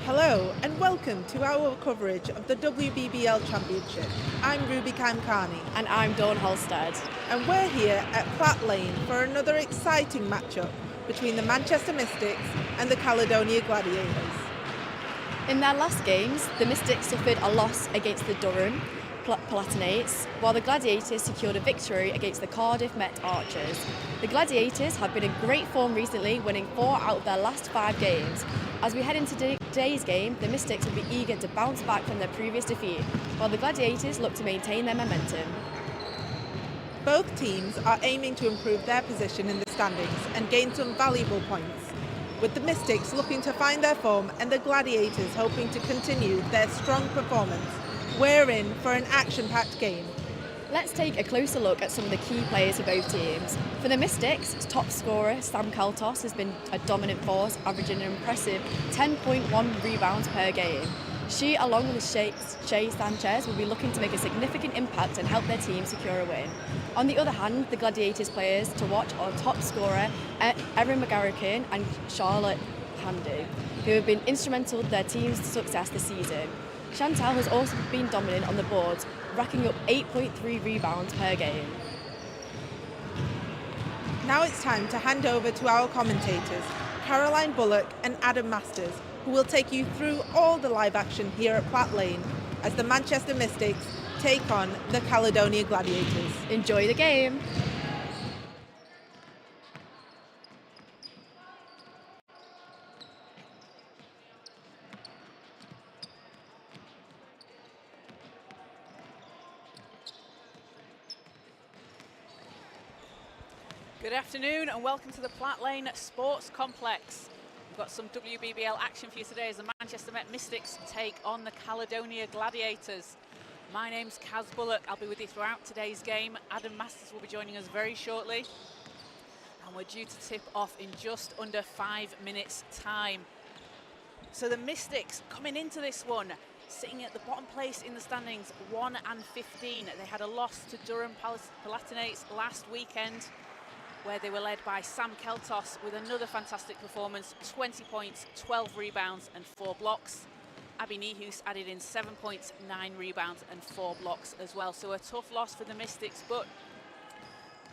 Hello and welcome to our coverage of the WBBL Championship. I'm Ruby Kamkani And I'm Dawn Halstead. and we're here at Platt Lane for another exciting matchup between the Manchester Mystics and the Caledonia Gladiators. In their last games, the Mystics suffered a loss against the Durham Palatinates, while the Gladiators secured a victory against the Cardiff Met Archers. The Gladiators have been in great form recently, winning 4 out of their last 5 games. As we head into today's game, the Mystics will be eager to bounce back from their previous defeat, while the Gladiators look to maintain their momentum. Both teams are aiming to improve their position in the standings and gain some valuable points, with the Mystics looking to find their form and the Gladiators hoping to continue their strong performance. We're in for an action-packed game. Let's take a closer look at some of the key players for both teams. For the Mystics, top scorer Sam Kaltos has been a dominant force, averaging an impressive 10.1 rebounds per game. She, along with Shay Sanchez, will be looking to make a significant impact and help their team secure a win. On the other hand, the Gladiators players to watch are top scorer Erin McGarrican and Charlotte Handy, who have been instrumental to their team's success this season. Chantal has also been dominant on the boards, racking up 8.3 rebounds per game. Now it's time to hand over to our commentators, Caroline Bullock and Adam Masters, who will take you through all the live action here at Platt Lane as the Manchester Mystics take on the Caledonia Gladiators. Enjoy the game! Good afternoon and welcome to the Platt Lane Sports Complex. We've got some WBBL action for you today as the Manchester Met Mystics take on the Caledonia Gladiators. My name's Kaz Bullock. I'll be with you throughout today's game. Adam Masters will be joining us very shortly. And we're due to tip off in just under 5 minutes' time. So the Mystics coming into this one, sitting at the bottom place in the standings, 1-15. They had a loss to Durham Palatinates last weekend, where they were led by Sam Keltos with another fantastic performance, 20 points, 12 rebounds and 4 blocks. Abby Nihus added in 7 points, 9 rebounds and 4 blocks as well. So a tough loss for the Mystics, but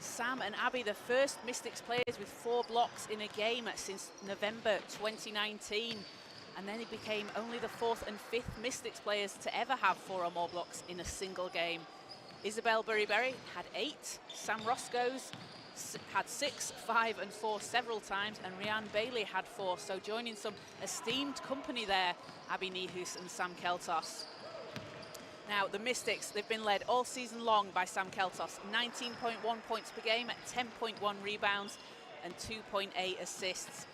Sam and Abby, the first Mystics players with 4 blocks in a game since November 2019. And then it became only the 4th and 5th Mystics players to ever have 4 or more blocks in a single game. Isabel Berry had 8, Sam Roscoe's had 6, 5 and 4 several times, and Rianne Bailey had 4. So joining some esteemed company there, Abby Nihus and Sam Keltos. Now the Mystics, they've been led all season long by Sam Keltos, 19.1 points per game, 10.1 rebounds and 2.8 assists.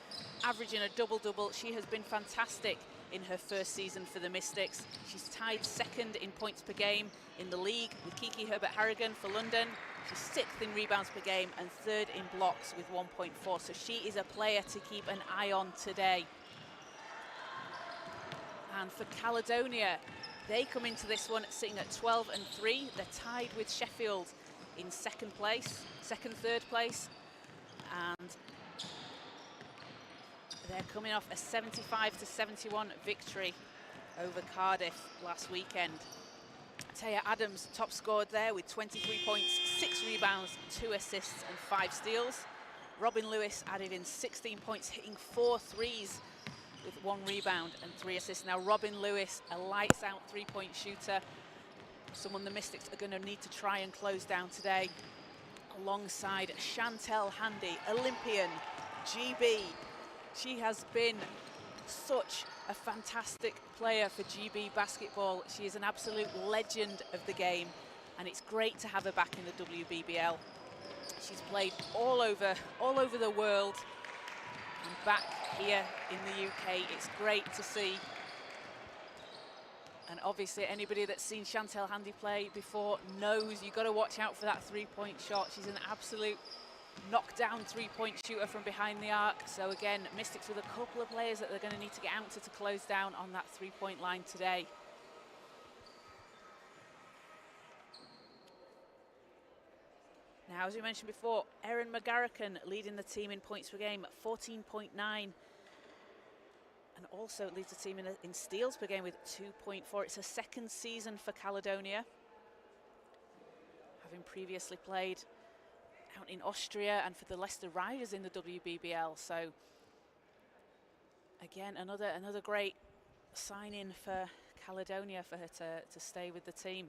Averaging a double-double, she has been fantastic in her first season for the Mystics. She's tied 2nd in points per game in the league with Kiki Herbert-Harrigan for London. She's 6th in rebounds per game and 3rd in blocks with 1.4. So she is a player to keep an eye on today. And for Caledonia, they come into this one sitting at 12-3. They're tied with Sheffield in 2nd place, 2nd, 3rd place. And they're coming off a 75-71 victory over Cardiff last weekend. Taya Adams top scored there with 23 points, 6 rebounds, 2 assists and 5 steals. Robin Lewis added in 16 points, hitting 4 threes with 1 rebound and 3 assists. Now Robin Lewis, a lights out 3-point shooter, someone the Mystics are going to need to try and close down today, alongside Chantal Handy, Olympian, GB. She has been such a fantastic player for GB basketball. She is an absolute legend of the game, and it's great to have her back in the WBBL. She's played all over the world, and back here in the UK, it's great to see. And obviously anybody that's seen Chantal Handy play before knows you've got to watch out for that 3-point shot. She's an absolute knockdown 3-point shooter from behind the arc. So again, Mystics with a couple of players that they're going to need to get out to close down on that 3-point line today. Now, as we mentioned before, Erin McGarrican leading the team in points per game at 14.9. and also leads the team in steals per game with 2.4. It's a second season for Caledonia, having previously played out in Austria and for the Leicester Riders in the WBBL. So again, another great sign-in for Caledonia for her to stay with the team.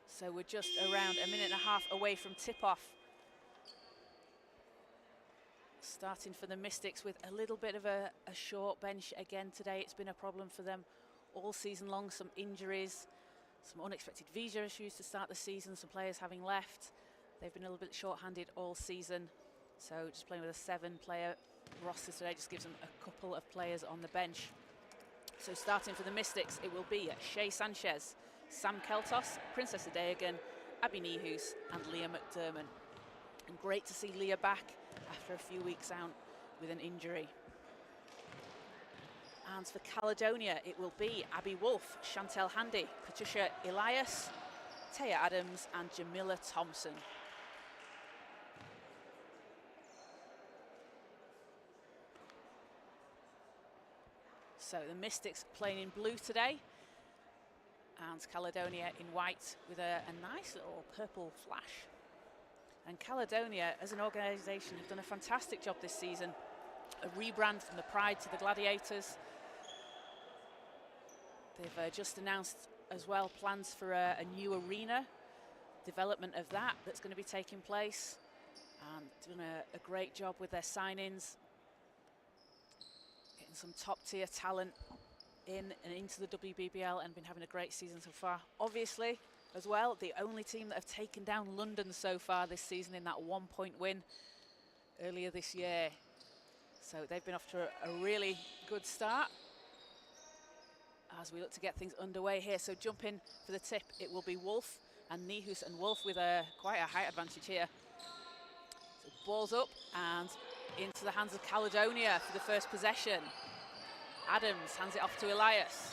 So we're just around a minute and a half away from tip-off. Starting for the Mystics with a little bit of a short bench again today. It's been a problem for them all season long. Some injuries, some unexpected visa issues to start the season, some players having left. They've been a little bit short-handed all season. So just playing with a 7-player roster today just gives them a couple of players on the bench. So starting for the Mystics, it will be Shay Sanchez, Sam Keltos, Princess Adeogun, Abby Nihus and Leah McDermott. And great to see Leah back after a few weeks out with an injury. And for Caledonia, it will be Abby Wolf, Chantel Handy, Patricia Elias, Taya Adams and Jamila Thompson. So the Mystics playing in blue today, and Caledonia in white with a nice little purple flash. And Caledonia, as an organisation, have done a fantastic job this season. A rebrand from the Pride to the Gladiators. They've just announced as well plans for a new arena, development of that's going to be taking place. And done a great job with their sign-ins. Getting some top-tier talent in and into the WBBL and been having a great season so far. Obviously, as well, the only team that have taken down London so far this season in that 1-point win earlier this year. So they've been off to a really good start as we look to get things underway here. So jump in for the tip, it will be Wolf and Nihus, and Wolf with quite a height advantage here. So balls up and into the hands of Caledonia for the first possession. Adams hands it off to Elias.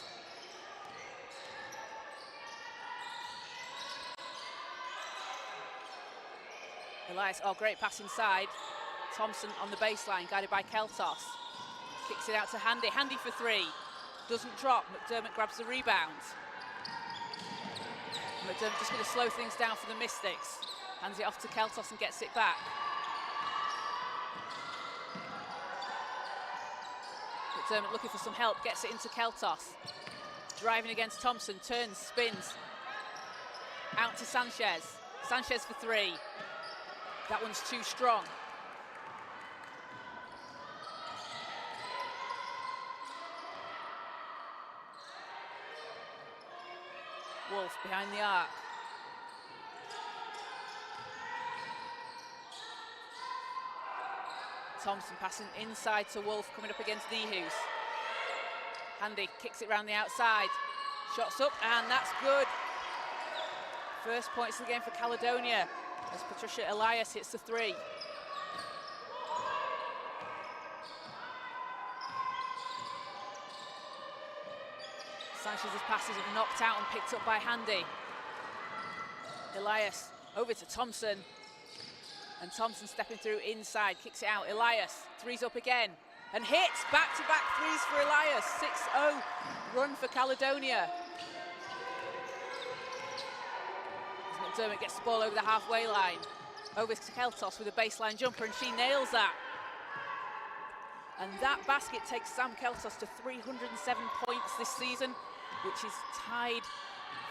Elias, great pass inside. Thompson on the baseline, guided by Keltos. Kicks it out to Handy. Handy for 3. Doesn't drop. McDermott grabs the rebound. McDermott just going to slow things down for the Mystics. Hands it off to Keltos and gets it back. McDermott looking for some help, gets it into Keltos. Driving against Thompson, turns, spins. Out to Sanchez. Sanchez for 3. That one's too strong. Wolf behind the arc. Thompson passing inside to Wolf, coming up against Nihus. Handy kicks it round the outside. Shots up, and that's good. First points of the game for Caledonia as Patricia Elias hits the 3. Sanchez's pass isn't knocked out and picked up by Handy. Elias over to Thompson. And Thompson stepping through inside, kicks it out. Elias, 3's up again. And hits, back-to-back 3s for Elias. 6-0 run for Caledonia. McDermott gets the ball over the halfway line. Over to Keltos with a baseline jumper, and she nails that. And that basket takes Sam Keltos to 307 points this season, which is tied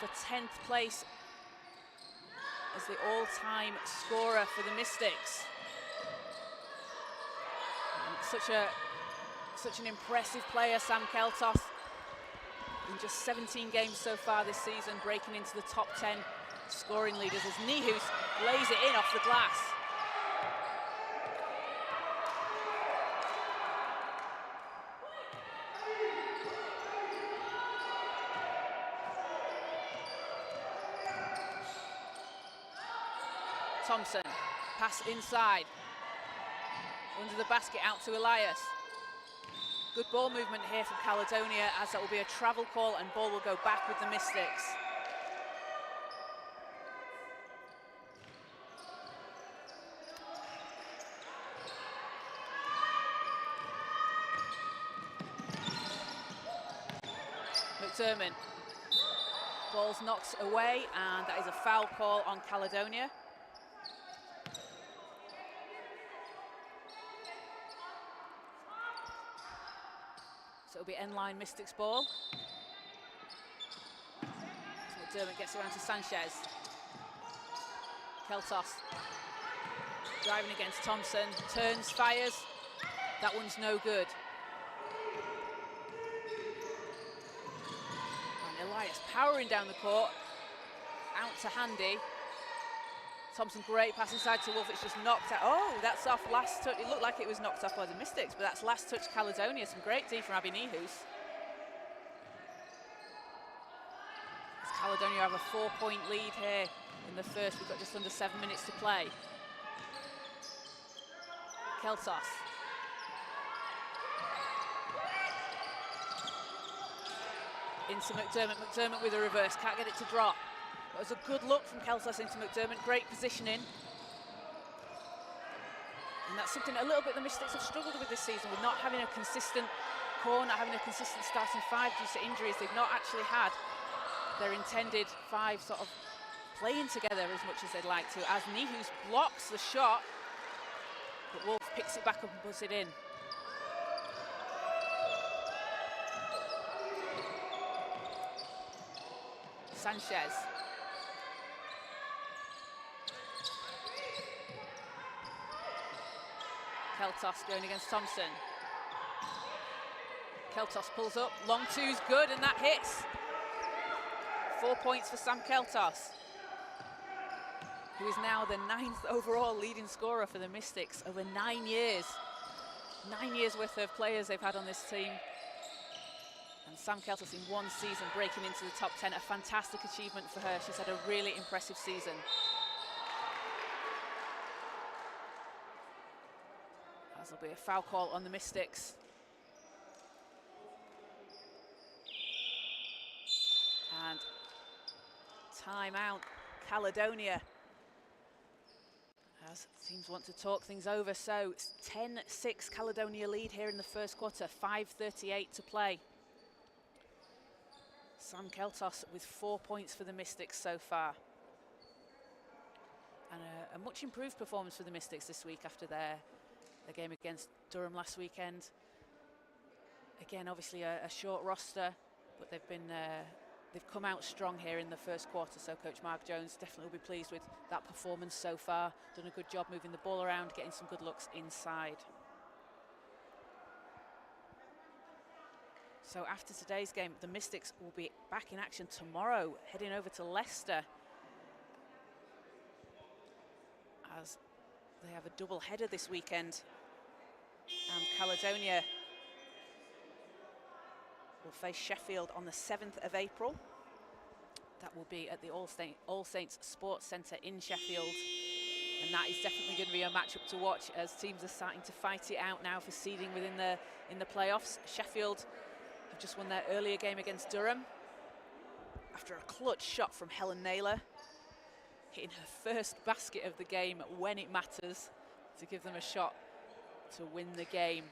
for 10th place as the all-time scorer for the Mystics. And such an impressive player, Sam Keltos. In just 17 games so far this season, breaking into the top 10 scoring leaders as Nihus lays it in off the glass. Thompson, pass inside. Under the basket, out to Elias. Good ball movement here from Caledonia, as that will be a travel call and ball will go back with the Mystics. McDermott. Ball's knocked away, and that is a foul call on Caledonia. So it'll be end-line Mystics ball. So McDermott gets around to Sanchez. Keltos driving against Thompson, turns, fires. That one's no good. And Elias powering down the court, out to Handy. Thompson, great pass inside to Wolf, it's just knocked out. Oh, that's off last touch. It looked like it was knocked off by the Mystics, but that's last touch Caledonia. Some great D from Abby Nihus. As Caledonia have a 4-point lead here in the first. We've got just under 7 minutes to play. Keltos. Into McDermott. McDermott with a reverse, can't get it to drop. It was a good look from Keltos into McDermott, great positioning. And that's something a little bit the Mystics have struggled with this season, with not having a consistent core, not having a consistent starting five due to injuries. They've not actually had their intended five sort of playing together as much as they'd like to, as Nihus blocks the shot, but Wolf picks it back up and puts it in. Sanchez. Keltos going against Thompson. Keltos pulls up, long two's good, and that hits. 4 points for Sam Keltos, who is now the 9th overall leading scorer for the Mystics over 9 years. 9 years worth of players they've had on this team. And Sam Keltos in one season breaking into the top 10, a fantastic achievement for her. She's had a really impressive season. As there'll be a foul call on the Mystics. And timeout, Caledonia. As teams want to talk things over, so it's 10-6 Caledonia lead here in the first quarter, 5:38 to play. Sam Keltos with 4 points for the Mystics so far. And a much improved performance for the Mystics this week after their game against Durham last weekend. Again, obviously a short roster, but they've come out strong here in the first quarter, so Coach Mark Jones definitely will be pleased with that performance so far. Done a good job moving the ball around, getting some good looks inside. So after today's game, the Mystics will be back in action tomorrow, heading over to Leicester, as they have a double header this weekend. And Caledonia will face Sheffield on the 7th of April. That will be at the All Saints Sports Centre in Sheffield. And that is definitely going to be a matchup to watch, as teams are starting to fight it out now for seeding within the playoffs. Sheffield have just won their earlier game against Durham after a clutch shot from Helen Naylor, hitting her first basket of the game when it matters to give them a shot to win the game.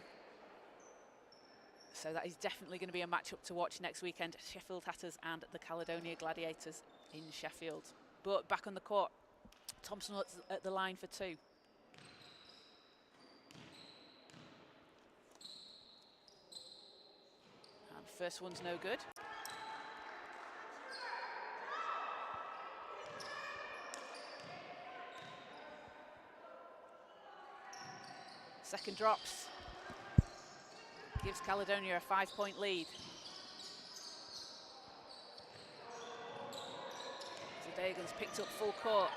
So that is definitely going to be a matchup to watch next weekend. Sheffield Hatters and the Caledonia Gladiators in Sheffield. But back on the court, Thompson at the line for two. And first one's no good. Second drops. Gives Caledonia a 5-point lead. Dagan's picked up full court.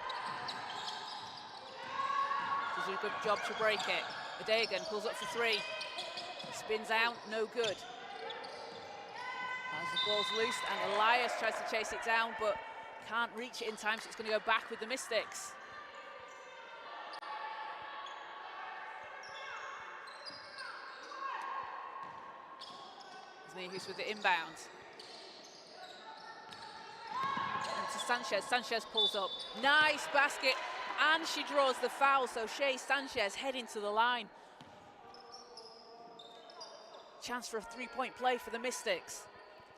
Does a good job to break it. Dagan pulls up for three. Spins out, no good. As the ball's loose, and Elias tries to chase it down, but can't reach it in time, so it's going to go back with the Mystics. Who's with the inbound. And to Sanchez. Sanchez pulls up. Nice basket. And she draws the foul. So Shay Sanchez heading to the line. Chance for a 3-point play for the Mystics.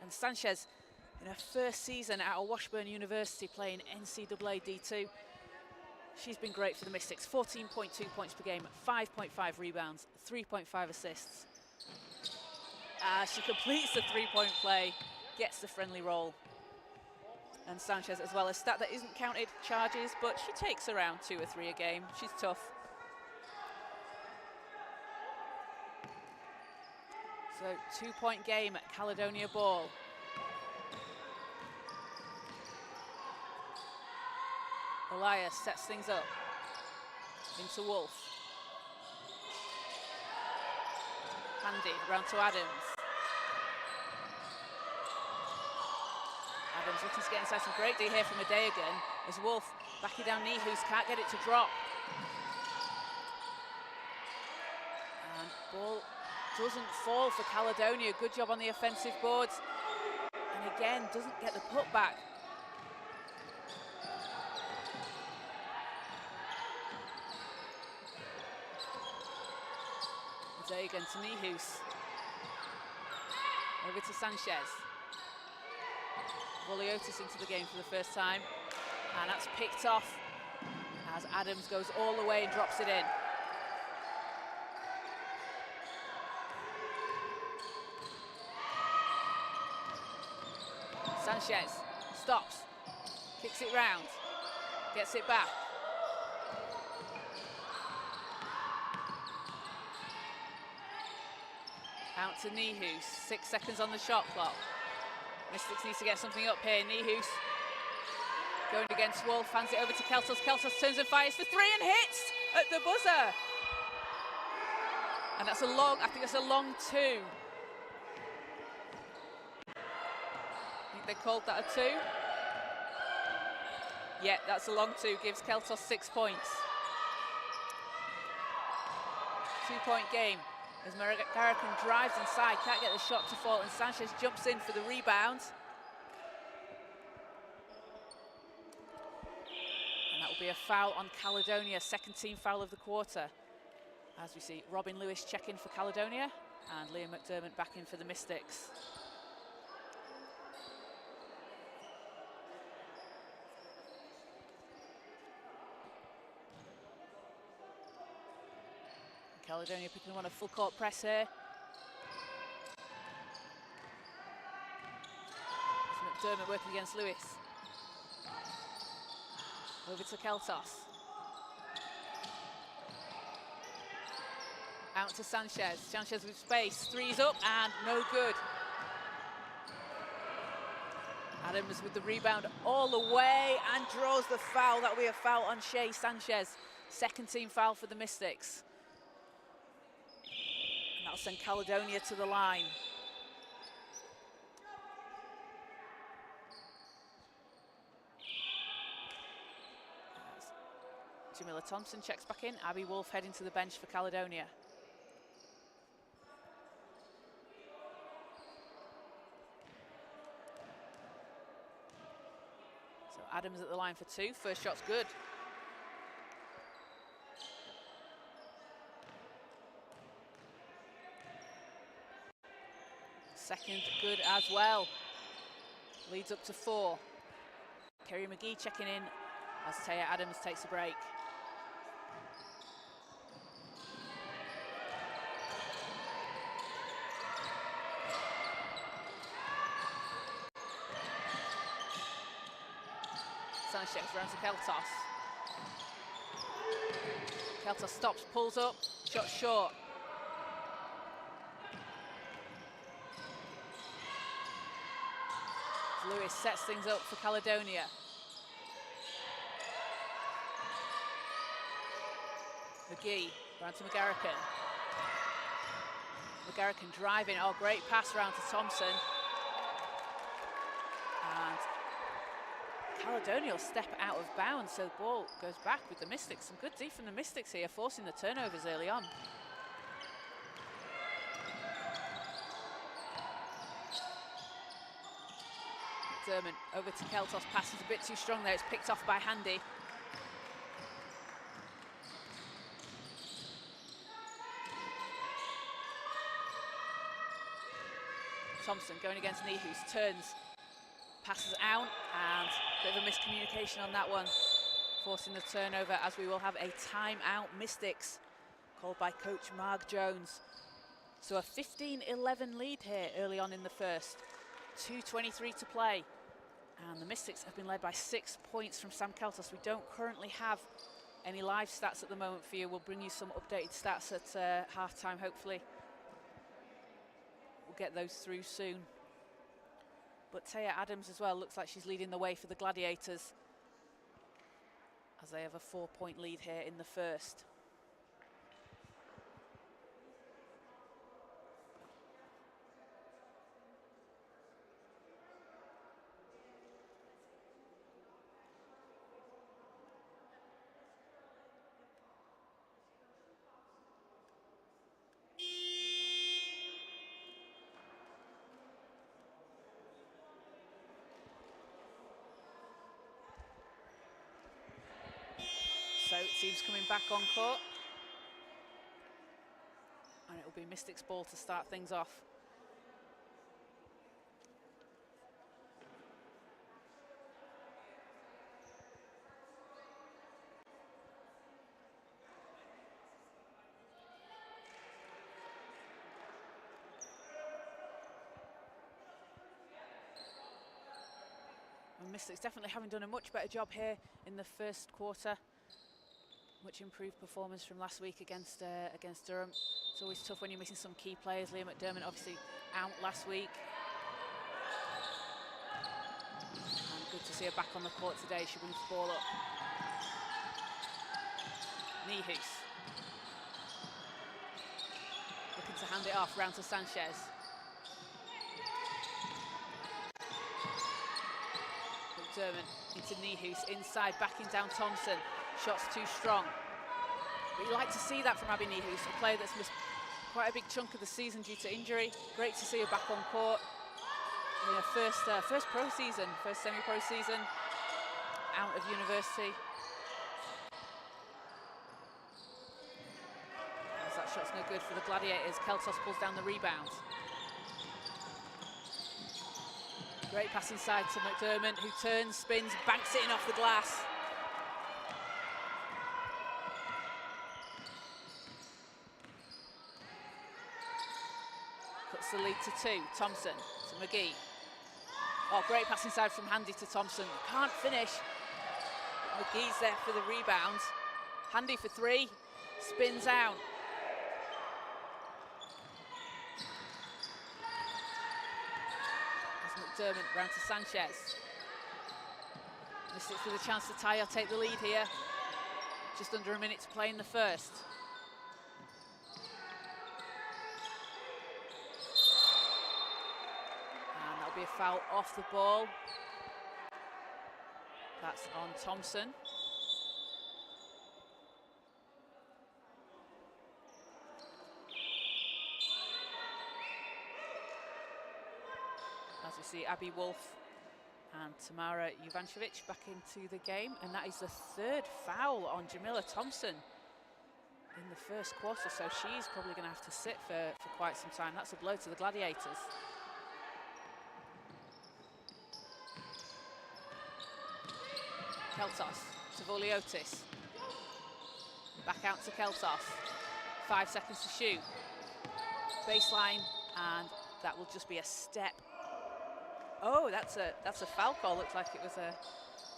And Sanchez in her first season at Washburn University playing NCAA D2. She's been great for the Mystics. 14.2 points per game, 5.5 rebounds, 3.5 assists. She completes the three-point play, gets the friendly roll. And Sanchez as well, a stat that isn't counted charges, but she takes around 2 or 3 a game. She's tough. So 2-point game at Caledonia ball. Elias sets things up into Wolf. Handy round to Adams. Adams looking to get inside. Some great D here from Ade again as Wolf backing down Nihus, can't get it to drop. And ball doesn't fall for Caledonia. Good job on the offensive boards. And again, doesn't get the putback. Again to Nihus. Over to Sanchez. Voliotis into the game for the first time. And that's picked off as Adams goes all the way and drops it in. Sanchez stops, kicks it round, gets it back. Out to Nihus, 6 seconds on the shot clock. Mystics needs to get something up here. Nihus going against Wolf, hands it over to Keltos. Keltos turns and fires for 3 and hits at the buzzer. And that's a long, I think that's a long 2. I think they called that a 2. Yeah, that's a long 2, gives Keltos 6 points. 2-point game. As Garrican drives inside, can't get the shot to fall, and Sanchez jumps in for the rebound. And that will be a foul on Caledonia, second team foul of the quarter. As we see Robin Lewis check in for Caledonia, and Liam McDermott back in for the Mystics. Caledonia picking on a full court press here. It's McDermott working against Lewis. Over to Keltos. Out to Sanchez. Sanchez with space. 3's up and no good. Adams with the rebound all the way and draws the foul. That will be a foul on Shea Sanchez. Second team foul for the Mystics. And that'll send Caledonia to the line. Jamila Thompson checks back in. Abby Wolf heading to the bench for Caledonia. So Adams at the line for 2. First shot's good. Second good as well. Leads up to 4. Kerry McGee checking in as Taya Adams takes a break. Sanchez round to Keltos. Keltos stops, pulls up, shot short. Lewis sets things up for Caledonia. McGee round to McGarrican. McGarrican driving, oh great pass round to Thompson. And Caledonia will step out of bounds, so the ball goes back with the Mystics. Some good D from the Mystics here, forcing the turnovers early on. Dermott over to Keltos, pass is a bit too strong there, it's picked off by Handy. Thompson going against Nihus, turns, Passes out, and a bit of a miscommunication on that one, forcing the turnover, as we will have a timeout. Mystics, called by coach Mark Jones. So a 15-11 lead here early on in the first. 2:23 to play. And the Mystics have been led by 6 points from Sam Keltos. We don't currently have any live stats at the moment for you. We'll bring you some updated stats at half-time, hopefully. We'll get those through soon. But Taya Adams as well looks like she's leading the way for the Gladiators, as they have a 4-point lead here in the first. So teams coming back on court. And it will be Mystics ball to start things off. And Mystics definitely haven't done a much better job here in the first quarter. Much improved performance from last week against Durham. It's always tough when you're missing some key players. Leah McDermott obviously out last week. And good to see her back on the court today. She brings the ball up. Nihus. Looking to hand it off round to Sanchez. McDermott into Nihus, inside, backing down Thompson. Shots too strong. But you like to see that from Abby Nihus, a player that's missed quite a big chunk of the season due to injury. Great to see her back on court in her first pro season, first semi-pro season out of university. As that shot's no good for the Gladiators. Keltos pulls down the rebound. Great pass inside to McDermott, who turns, spins, banks it in off the glass. Cuts the lead to 2. Thompson to McGee. Oh, great pass inside from Handy to Thompson. Can't finish. McGee's there for the rebound. Handy for 3. Spins out. McDermott round to Sanchez. Mystics with a chance to tie or take the lead here. Just under a minute to play in the first. And that'll be a foul off the ball. That's on Thompson. As we see Abby Wolf and Tamara Juvancevic back into the game, and that is the 3rd foul on Jamila Thompson in the first quarter, so she's probably going to have to sit for quite some time. That's a blow to the Gladiators. Keltos to Voliotis. Back out to Keltos. 5 seconds to shoot. Baseline, and that will just be a step. Oh, that's a foul call. Looks like it was a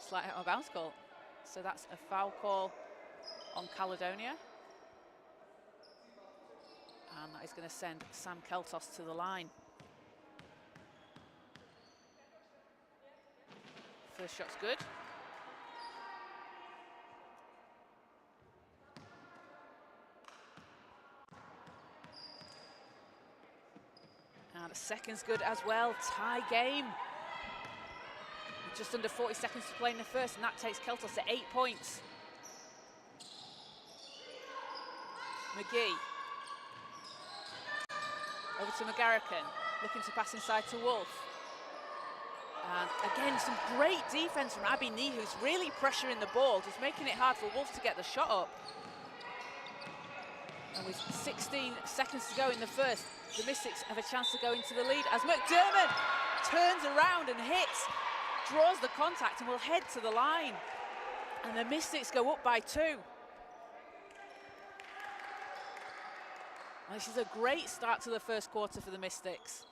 slight out of bounds call. So that's a foul call on Caledonia. And that is going to send Sam Keltos to the line. First shot's good. And the second's good as well. Tie game. Just under 40 seconds to play in the first, and that takes Keltos to 8 points. McGee. Over to McGarrican. Looking to pass inside to Wolf. And again, some great defense from Abby Nihus, really pressuring the ball, just making it hard for Wolf to get the shot up. And with 16 seconds to go in the first, the Mystics have a chance to go into the lead as McDermott turns around and hits draws the contact and will head to the line. And the Mystics go up by 2. And this is a great start to the first quarter for the Mystics.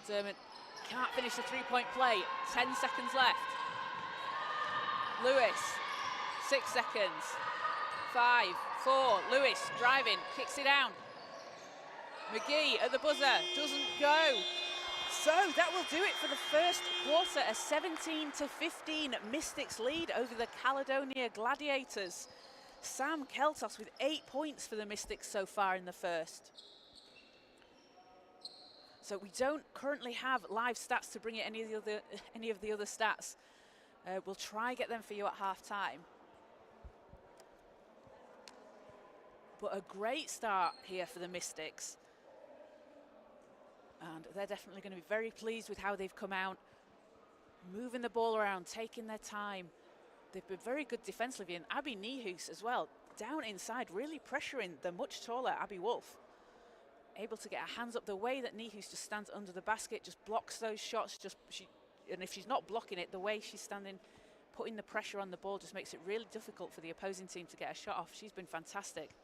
Dermot can't finish the three-point play. 10 seconds left. Lewis, 6 seconds. 5, 4, Lewis driving, kicks it down. McGee at the buzzer, doesn't go. So that will do it for the first quarter, a 17-15 Mystics lead over the Caledonia Gladiators. Sam Keltos with 8 points for the Mystics so far in the first. So we don't currently have live stats to bring you any of the other stats. We'll try get them for you at half-time. But a great start here for the Mystics. And they're definitely going to be very pleased with how they've come out, moving the ball around, taking their time. They've been very good defensively, and Abby Nihus as well, down inside, really pressuring the much taller Abby Wolf. Able to get her hands up the way that Nihus just stands under the basket, just blocks those shots. And if she's not blocking it, the way she's standing, putting the pressure on the ball just makes it really difficult for the opposing team to get a shot off. She's been fantastic.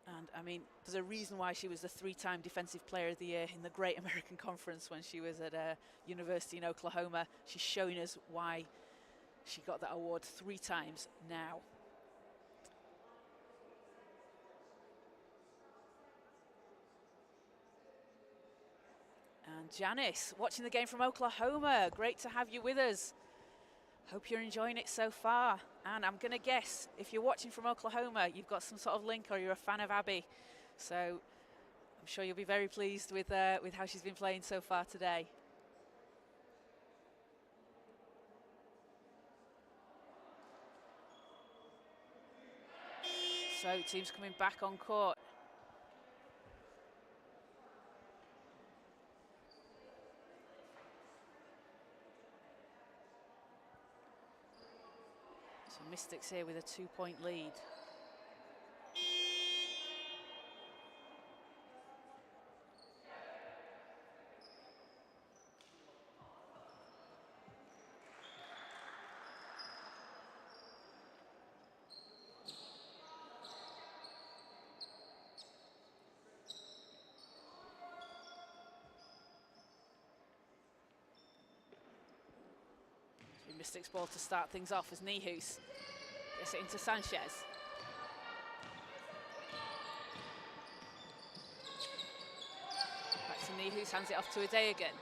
And I mean, there's a reason why she was the 3-time Defensive Player of the Year in the Great American Conference when she was at university in Oklahoma. She's showing us why she got that award 3 times now. And Janice, watching the game from Oklahoma. Great to have you with us. Hope you're enjoying it so far. And I'm going to guess, if you're watching from Oklahoma, you've got some sort of link or you're a fan of Abby. So I'm sure you'll be very pleased with how she's been playing so far today. So teams coming back on court. Mystics here with a 2-point lead. Mystics ball to start things off as Nihus gets it into Sanchez. Back to Nihus, hands it off to Adeogun.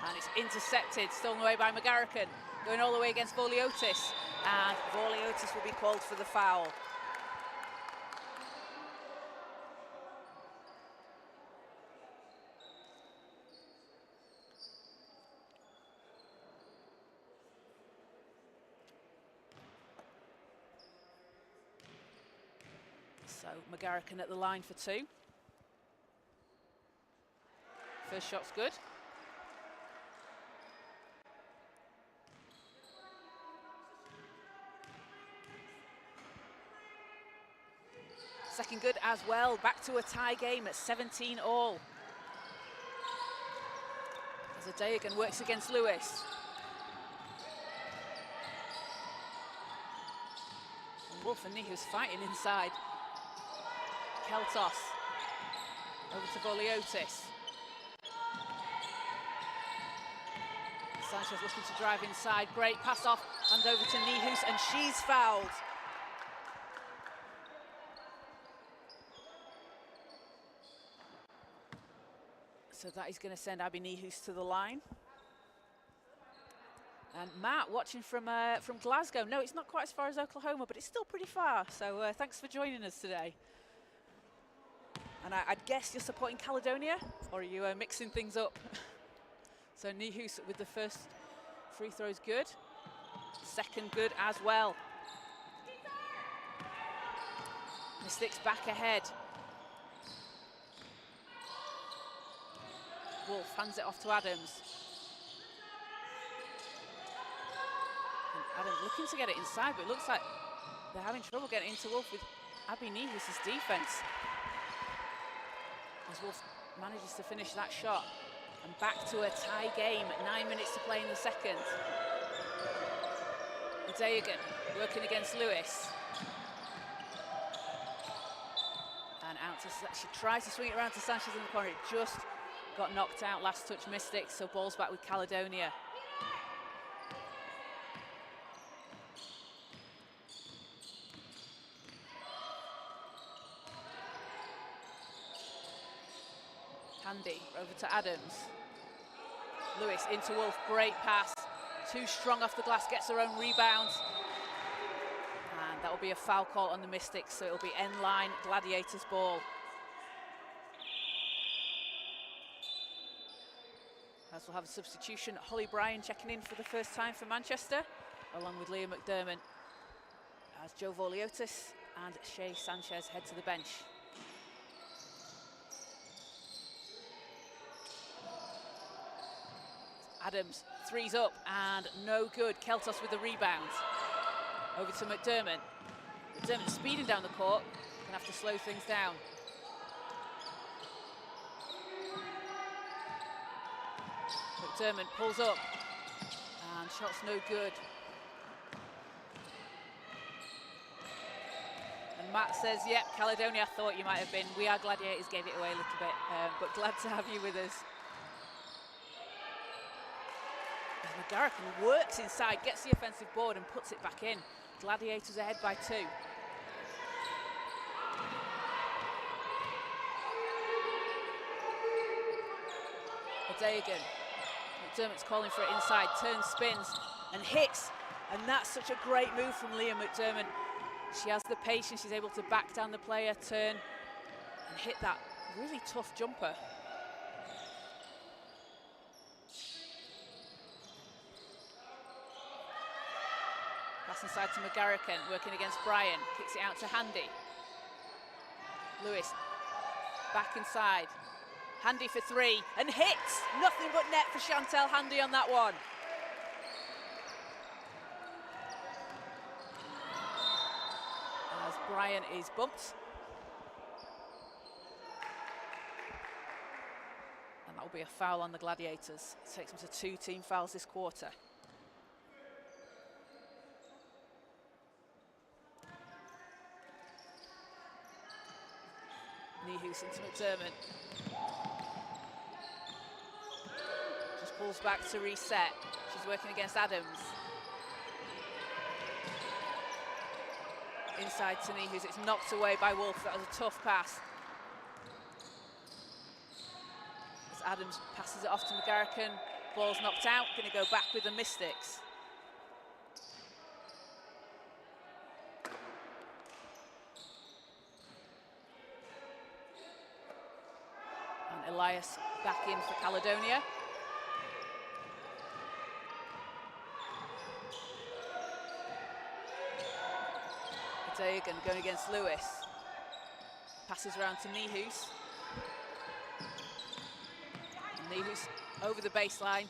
And it's intercepted, stolen away by McGarrican. Going all the way against Voliotis. And Voliotis will be called for the foul. So McGarrican at the line for 2. First shot's good. Second good as well. Back to a tie game at 17 all. As Adeogun works against Lewis. And Wolf and Nihus fighting inside. Keltos over to Voliotis. Sanchez looking to drive inside. Great pass off and over to Nihus, and she's fouled. So that is going to send Abby Nihus to the line. And Matt, watching from Glasgow. No, it's not quite as far as Oklahoma, but it's still pretty far. So thanks for joining us today. And I'd guess you're supporting Caledonia, or are you mixing things up? So Nihus with the first free throw is good. Second good as well. Mystics back ahead. Wolf hands it off to Adams. And Adams looking to get it inside, but it looks like they're having trouble getting into Wolf with Abby Nihus' defence. As Wolf manages to finish that shot. And back to a tie game, 9 minutes to play in the second. Dagan working against Lewis. And out to, she tries to swing it around to Sanchez in the corner. It just got knocked out, last touch Mystics, so ball's back with Caledonia. Handy over to Adams. Lewis into Wolf, great pass. Too strong off the glass, gets her own rebound. And that will be a foul call on the Mystics, so it'll be end line Gladiators ball. As we'll have a substitution, Holly Bryan checking in for the first time for Manchester, along with Leah McDermott, as Joe Vorliotis and Shay Sanchez head to the bench. Adams, three's up and no good. Keltos with the rebound. Over to McDermott. McDermott speeding down the court. Gonna have to slow things down. McDermott pulls up and shot's no good. And Matt says, yep, Caledonia, I thought you might have been. We Are Gladiators gave it away a little bit, but glad to have you with us. McGarrigan works inside, gets the offensive board and puts it back in. Gladiators ahead by 2. Dagan. McDermott's calling for it inside, turns, spins and hits. And that's such a great move from Leah McDermott. She has the patience, she's able to back down the player, turn and hit that really tough jumper. Pass inside to McGarrigan, working against Bryan, kicks it out to Handy. Lewis, back inside. Handy for 3, and hits! Nothing but net for Chantel Handy on that one. As Bryan is bumped. And that will be a foul on the Gladiators. It takes them to 2 team fouls this quarter. Nihus into McDermott. Just pulls back to reset. She's working against Adams. Inside to Nihus, it's knocked away by Wolf. That was a tough pass. As Adams passes it off to McGarrigan, ball's knocked out, going to go back with the Mystics. Elias back in for Caledonia. Dagan going against Lewis. Passes around to Nihus. Nihus over the baseline.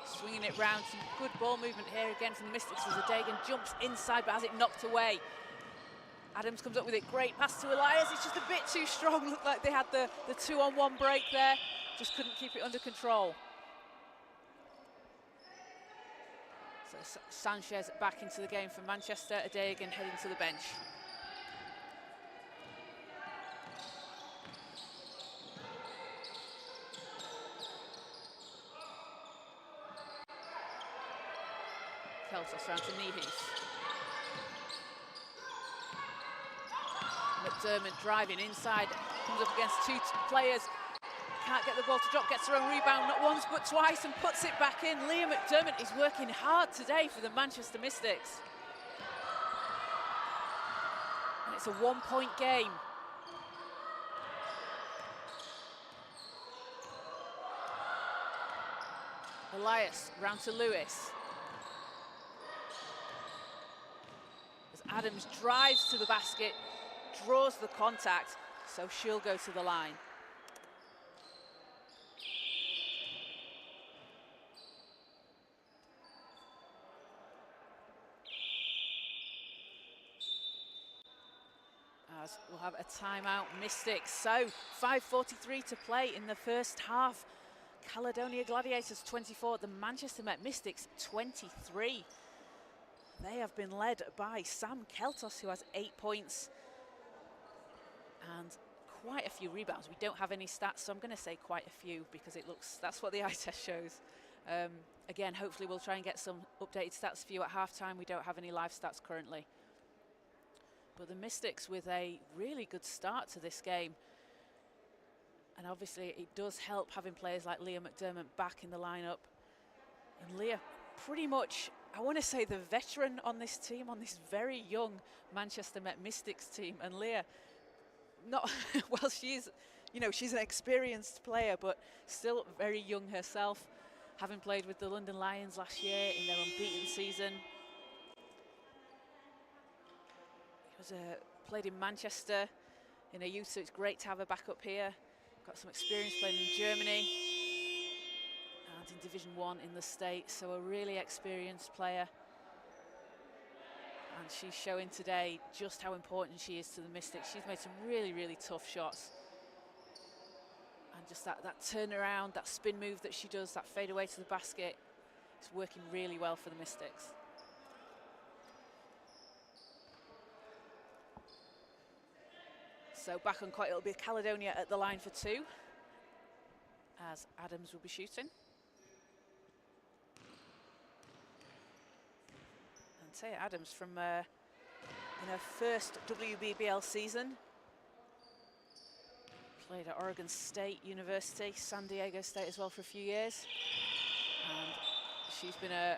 Swinging it round. Some good ball movement here again from the Mystics as Dagan jumps inside but has it knocked away. Adams comes up with it, great pass to Elias, it's just a bit too strong, looked like they had the 2-on-1 break there, just couldn't keep it under control. So Sanchez back into the game for Manchester, Dagan heading to the bench. Keltos round to Nihus. McDermott driving inside, comes up against 2 players, can't get the ball to drop, gets her own rebound, not once but twice, and puts it back in. Leah McDermott is working hard today for the Manchester Mystics. And it's a 1-point game. Elias round to Lewis. As Adams drives to the basket, draws the contact, so she'll go to the line. as we'll have a timeout. Mystics. So 5:43 to play in the first half. Caledonia Gladiators 24, the Manchester Met Mystics 23. They have been led by Sam Keltos, who has 8 points and quite a few rebounds. We don't have any stats, so I'm going to say quite a few because that's what the eye test shows. Again, hopefully we'll try and get some updated stats for you at halftime. We don't have any live stats currently. But the Mystics with a really good start to this game. And obviously it does help having players like Leah McDermott back in the lineup. And Leah pretty much, I want to say, the veteran on this team, on this very young Manchester Met Mystics team. And Leah, not, well, she's an experienced player, but still very young herself, having played with the London Lions last year in their unbeaten season. She was played in Manchester in her youth, so it's great to have her back up here. Got some experience playing in Germany and in Division 1 in the States, so a really experienced player. And she's showing today just how important she is to the Mystics. She's made some really, really tough shots. And just that turnaround, that spin move that she does, that fade away to the basket, it's working really well for the Mystics. So back on court, it'll be Caledonia at the line for 2, as Adams will be shooting. And Taya Adams from in her first WBBL season, played at Oregon State University, San Diego State as well for a few years. And she's been a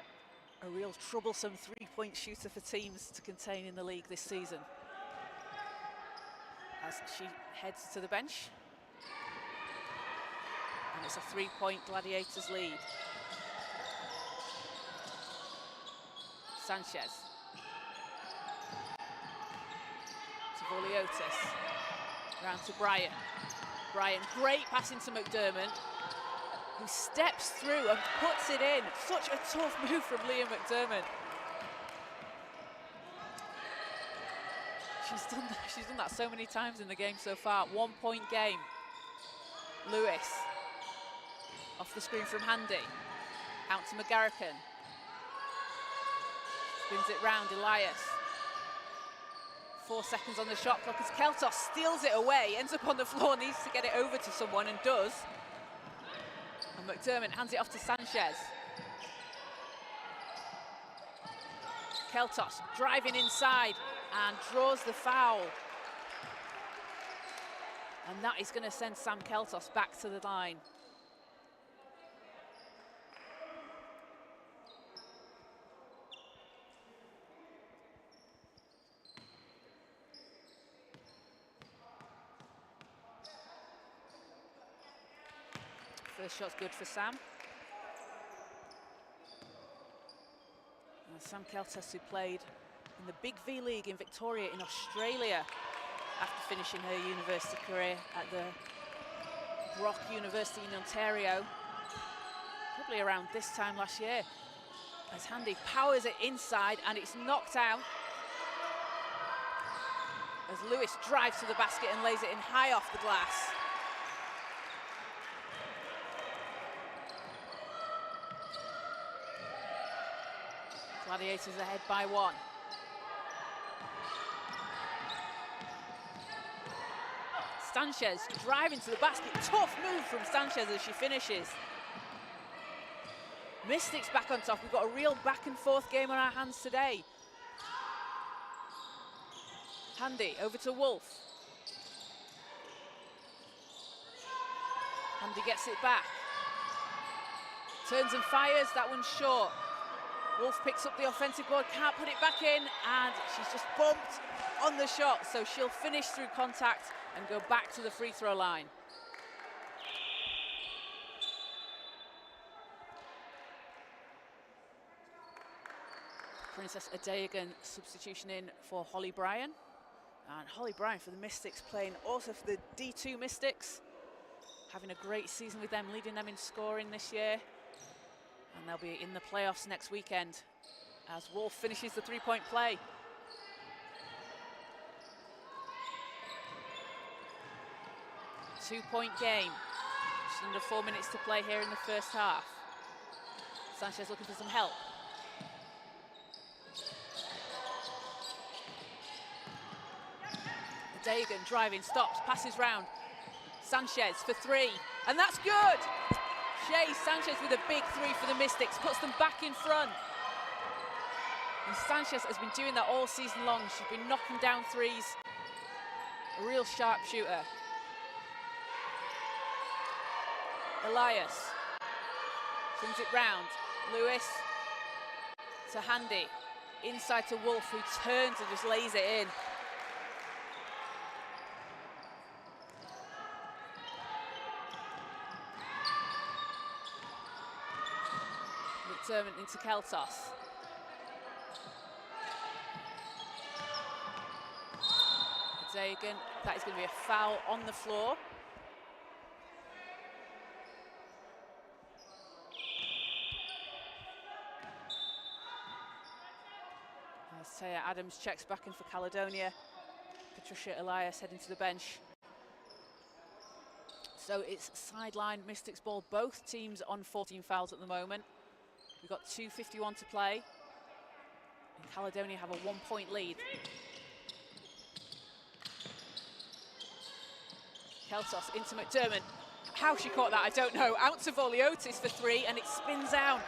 real troublesome three-point shooter for teams to contain in the league this season. As she heads to the bench. And it's a 3-point Gladiators lead. Sanchez. To Voliotis. Round to Bryan. Bryan, great passing to McDermott, who steps through and puts it in. Such a tough move from Leah McDermott. She's done that so many times in the game so far. 1-point game. Lewis. Off the screen from Handy. Out to McGarrican. Spins it round, Elias. 4 seconds on the shot clock as Keltos steals it away, ends up on the floor, needs to get it over to someone and does. And McDermott hands it off to Sanchez. Keltos driving inside and draws the foul. And that is going to send Sam Keltos back to the line. First shot's good for Sam. And Sam Keltos, who played in the Big V League in Victoria in Australia after finishing her university career at the Brock University in Ontario, probably around this time last year. As Handy powers it inside and it's knocked out. As Lewis drives to the basket and lays it in high off the glass. Gladiators ahead by 1. Sanchez driving to the basket. Tough move from Sanchez as she finishes. Mystics back on top. We've got a real back and forth game on our hands today. Handy over to Wolf. Handy gets it back. Turns and fires. That one's short. Wolf picks up the offensive board, can't put it back in, and she's just bumped on the shot, so she'll finish through contact and go back to the free throw line. Princess Adeogun substitution in for Holly Bryan. And Holly Bryan for the Mystics, playing also for the D2 Mystics. Having a great season with them, leading them in scoring this year. And they'll be in the playoffs next weekend as Wolf finishes the three-point play. 2-point game. Just under 4 minutes to play here in the first half. Sanchez looking for some help. Dagan driving, stops, passes round. Sanchez for 3, and that's good! Shay Sanchez with a big 3 for the Mystics, puts them back in front. And Sanchez has been doing that all season long. She's been knocking down threes. A real sharp shooter. Elias swings it round. Lewis to Handy. Inside to Wolf, who turns and just lays it in. McDermott into Keltos. Dagan, that is going to be a foul on the floor. As Taya Adams checks back in for Caledonia. Patricia Elias heading to the bench. So it's sideline Mystics ball. Both teams on 14 fouls at the moment. We've got 2:51 to play. And Caledonia have a 1-point lead. Keltos into McDermott. How she caught that, I don't know. Out to Voliotis for 3, and it spins out.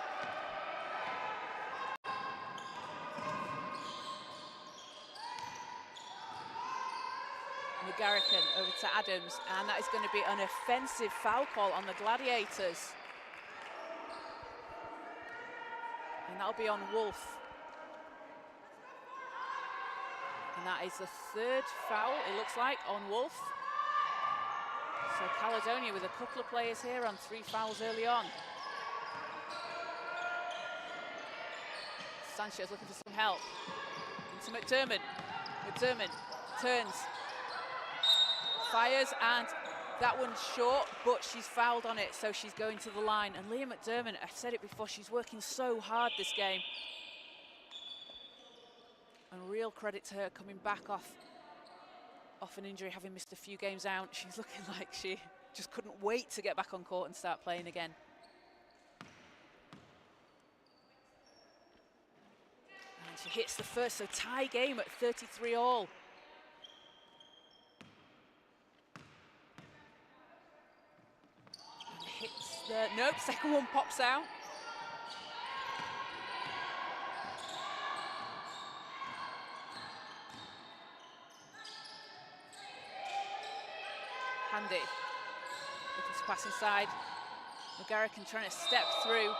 McGarrican over to Adams, and that is going to be an offensive foul call on the Gladiators. And that'll be on Wolf. And that is the 3rd foul, it looks like, on Wolf. So Caledonia with a couple of players here on 3 fouls early on. Sanchez looking for some help. Into McDermott. McDermott turns. Fires, and that one's short, but she's fouled on it, so she's going to the line. And Leah McDermott, I said it before, she's working so hard this game. And real credit to her coming back off an injury, having missed a few games out. She's looking like she just couldn't wait to get back on court and start playing again. And she hits the first, so tie game at 33 all. And hits the, nope, second one pops out. Handy, looking to pass inside. McGarrican trying to step through,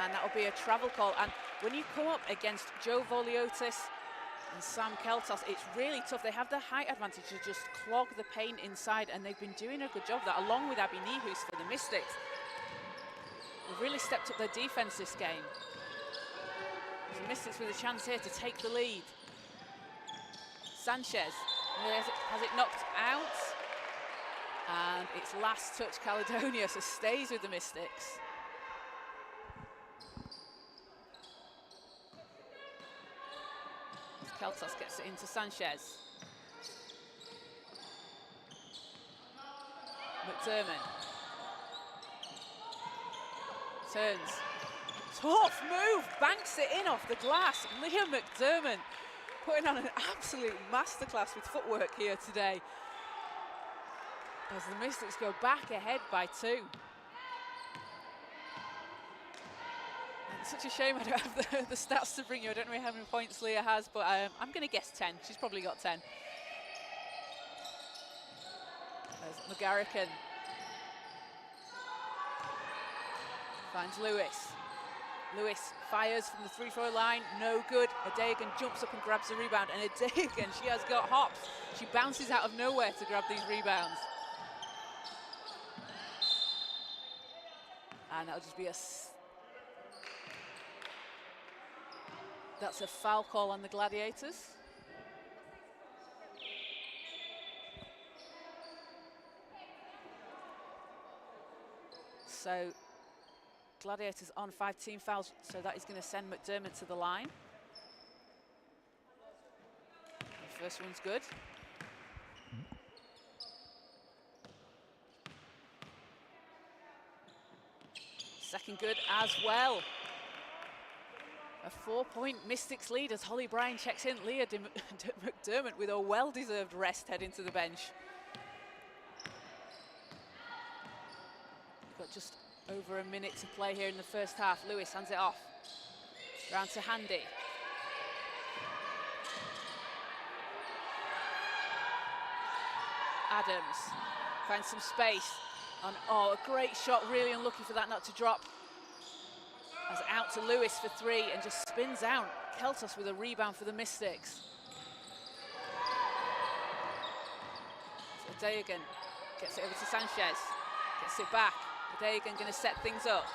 and that will be a travel call. And when you come up against Joe Voliotis and Sam Keltos, it's really tough. They have the height advantage to just clog the paint inside, and they've been doing a good job of that, along with Abby Nihus for the Mystics. They've really stepped up their defense this game. The Mystics with a chance here to take the lead. Sanchez, has it knocked out? And it's last touch Caledonia, so stays with the Mystics. Keltos gets it into Sanchez. McDermott. Turns. Tough move, banks it in off the glass. Leah McDermott putting on an absolute masterclass with footwork here today, as the Mystics go back ahead by 2. And it's such a shame I don't have the stats to bring you. I don't know how many points Leah has, but I'm going to guess 10. She's probably got 10. There's McGarrican. Finds Lewis. Lewis fires from the 3-throw line, no good. Dagan jumps up and grabs the rebound, and Dagan, she has got hops. She bounces out of nowhere to grab these rebounds. And that'll just be that's a foul call on the Gladiators. So Gladiators on 5 team fouls, so that is going to send McDermott to the line. The first one's good. Second good as well. A 4-point Mystics lead as Holly Bryan checks in. Leah McDermott with a well-deserved rest heading to the bench. We've got just over a minute to play here in the first half. Lewis hands it off. Round to Handy. Adams finds some space. And oh, a great shot, really unlucky for that not to drop. As out to Lewis for three and just spins out. Keltos with a rebound for the Mystics. So Dagan gets it over to Sanchez. Gets it back. Dagan going to set things up.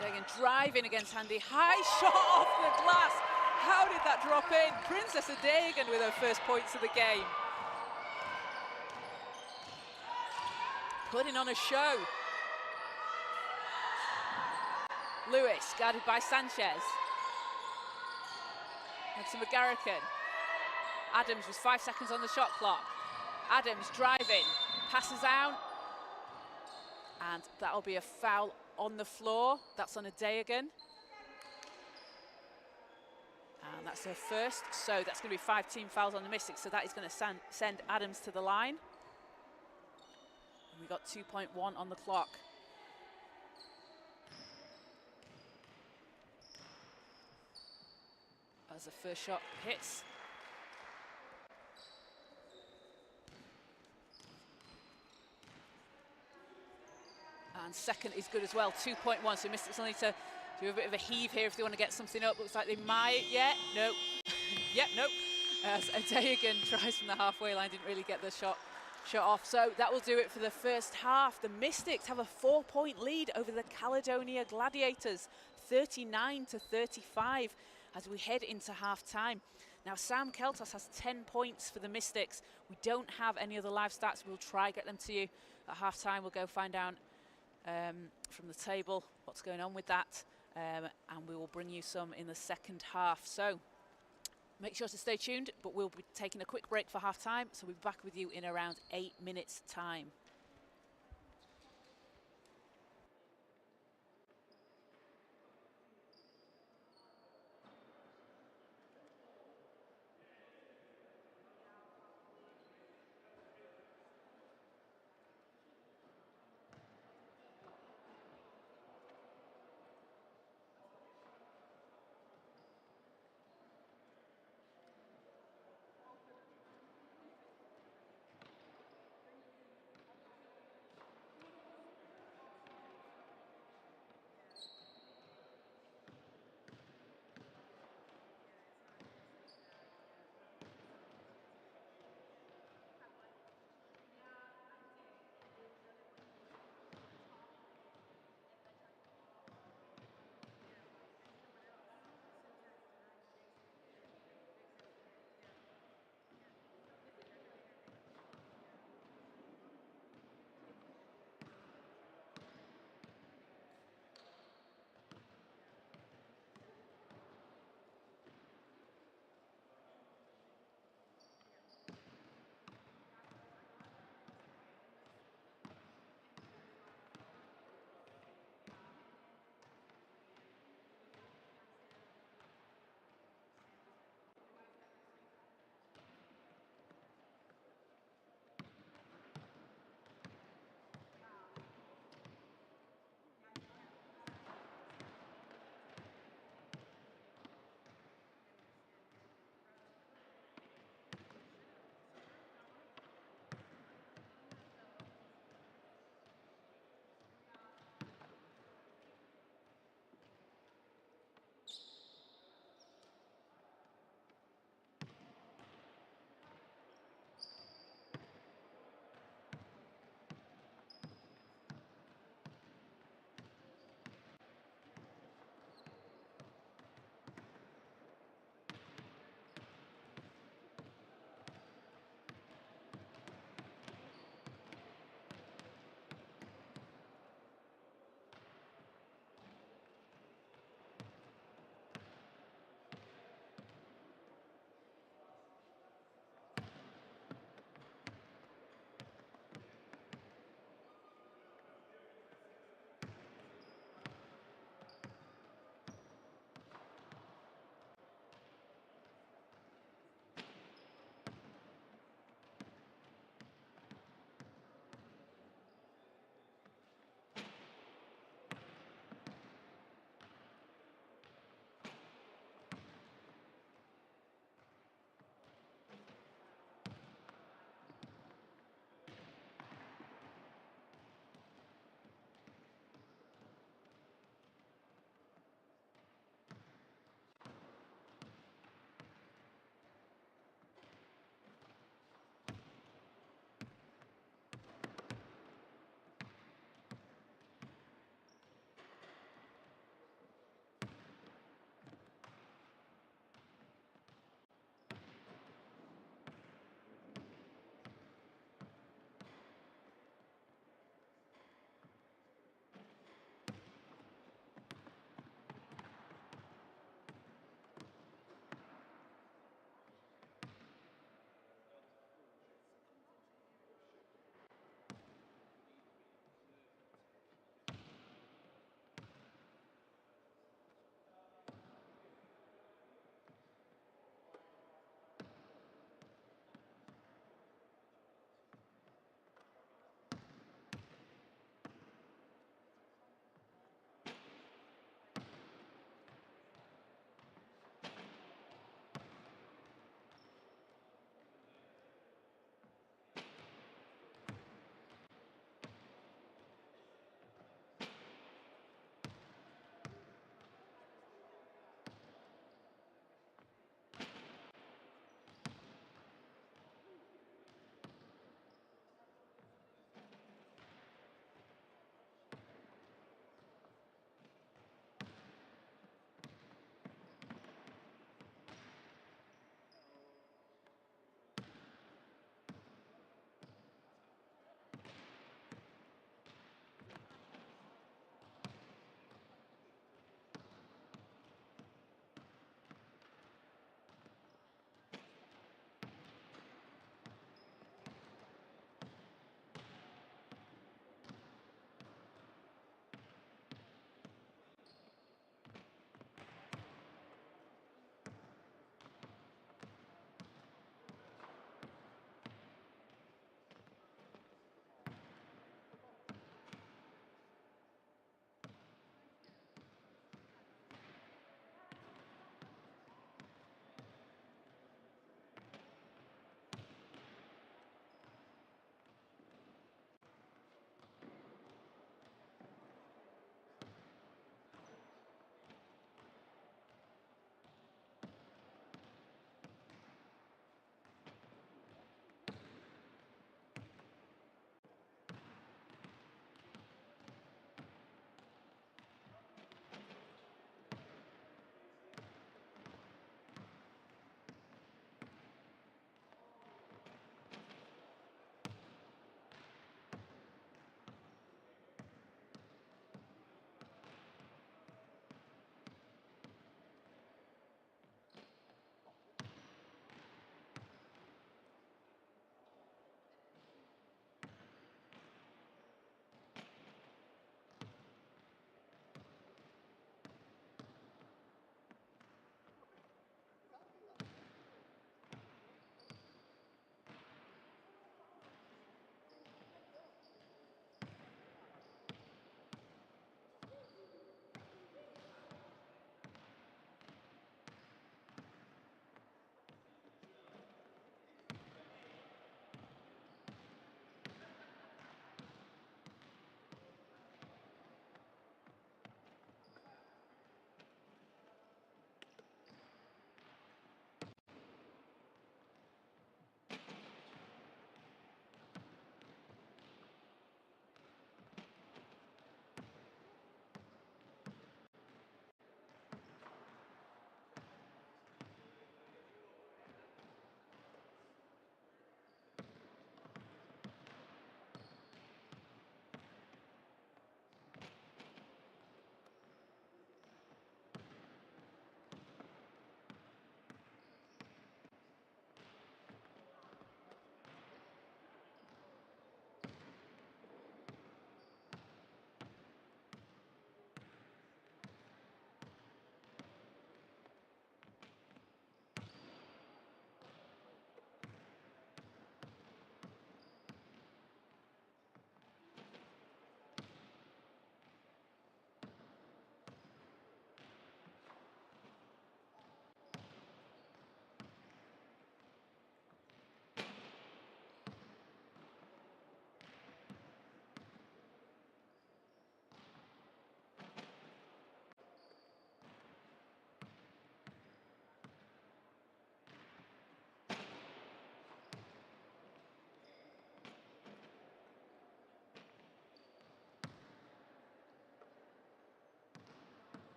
Dagan driving against Handy. High shot off the glass. How did that drop in? Princess Dagan with her first points of the game. Putting on a show. Lewis guarded by Sanchez. And to McGarrican. Adams was 5 seconds on the shot clock. Adams driving, passes out. And that'll be a foul on the floor. That's on a Dagan. And that's her first. So that's going to be 5 team fouls on the Mystics. So that is going to send Adams to the line. And we got 2.1 on the clock. As the first shot hits. And second is good as well, 2.1. So Mystics will need to do a bit of a heave here if they want to get something up. Looks like they might. Yeah, no. Yep, no. As Dagan tries from the halfway line, didn't really get the shot off. So that will do it for the first half. The Mystics have a 4-point lead over the Caledonia Gladiators, 39-35. As we head into half-time. Now, Sam Keltos has 10 points for the Mystics. We don't have any other live stats. We'll try get them to you at half-time. We'll go find out from the table what's going on with that. And we will bring you some in the second half. So make sure to stay tuned, but we'll be taking a quick break for half-time. So we'll be back with you in around 8 minutes' time.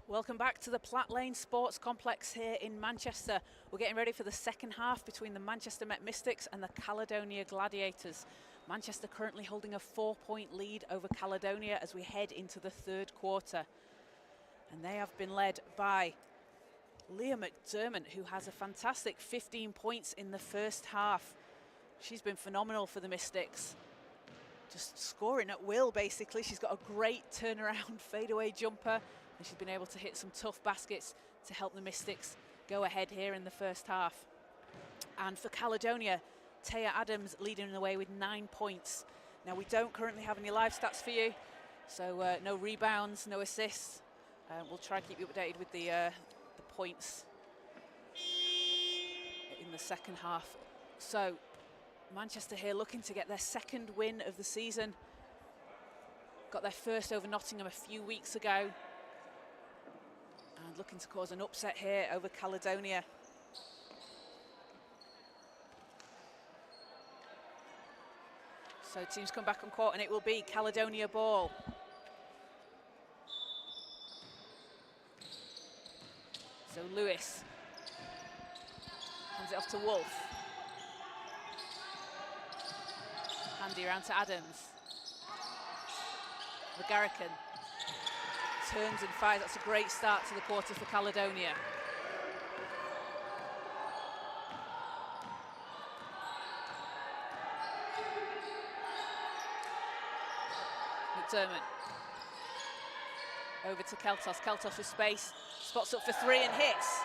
Welcome back to the Platt Lane Sports Complex here in Manchester. We're getting ready for the second half between the Manchester Met Mystics and the Caledonia Gladiators. Manchester currently holding a 4-point lead over Caledonia as we head into the third quarter. And they have been led by Leah McDermott, who has a fantastic 15 points in the first half. She's been phenomenal for the Mystics. Just scoring at will, basically. She's got a great turnaround fadeaway jumper, and she's been able to hit some tough baskets to help the Mystics go ahead here in the first half. And for Caledonia, Taya Adams leading the way with 9 points. Now, we don't currently have any live stats for you, so no rebounds, no assists. We'll try and keep you updated with the points in the second half. So Manchester here looking to get their second win of the season. Got their first over Nottingham a few weeks ago. And looking to cause an upset here over Caledonia. So teams come back on court and it will be Caledonia ball. So Lewis hands it off to Wolf. Handy around to Adams. McGarrican turns and fires. That's a great start to the quarter for Caledonia. McDermott over to Keltos. Keltos with space, spots up for three and hits.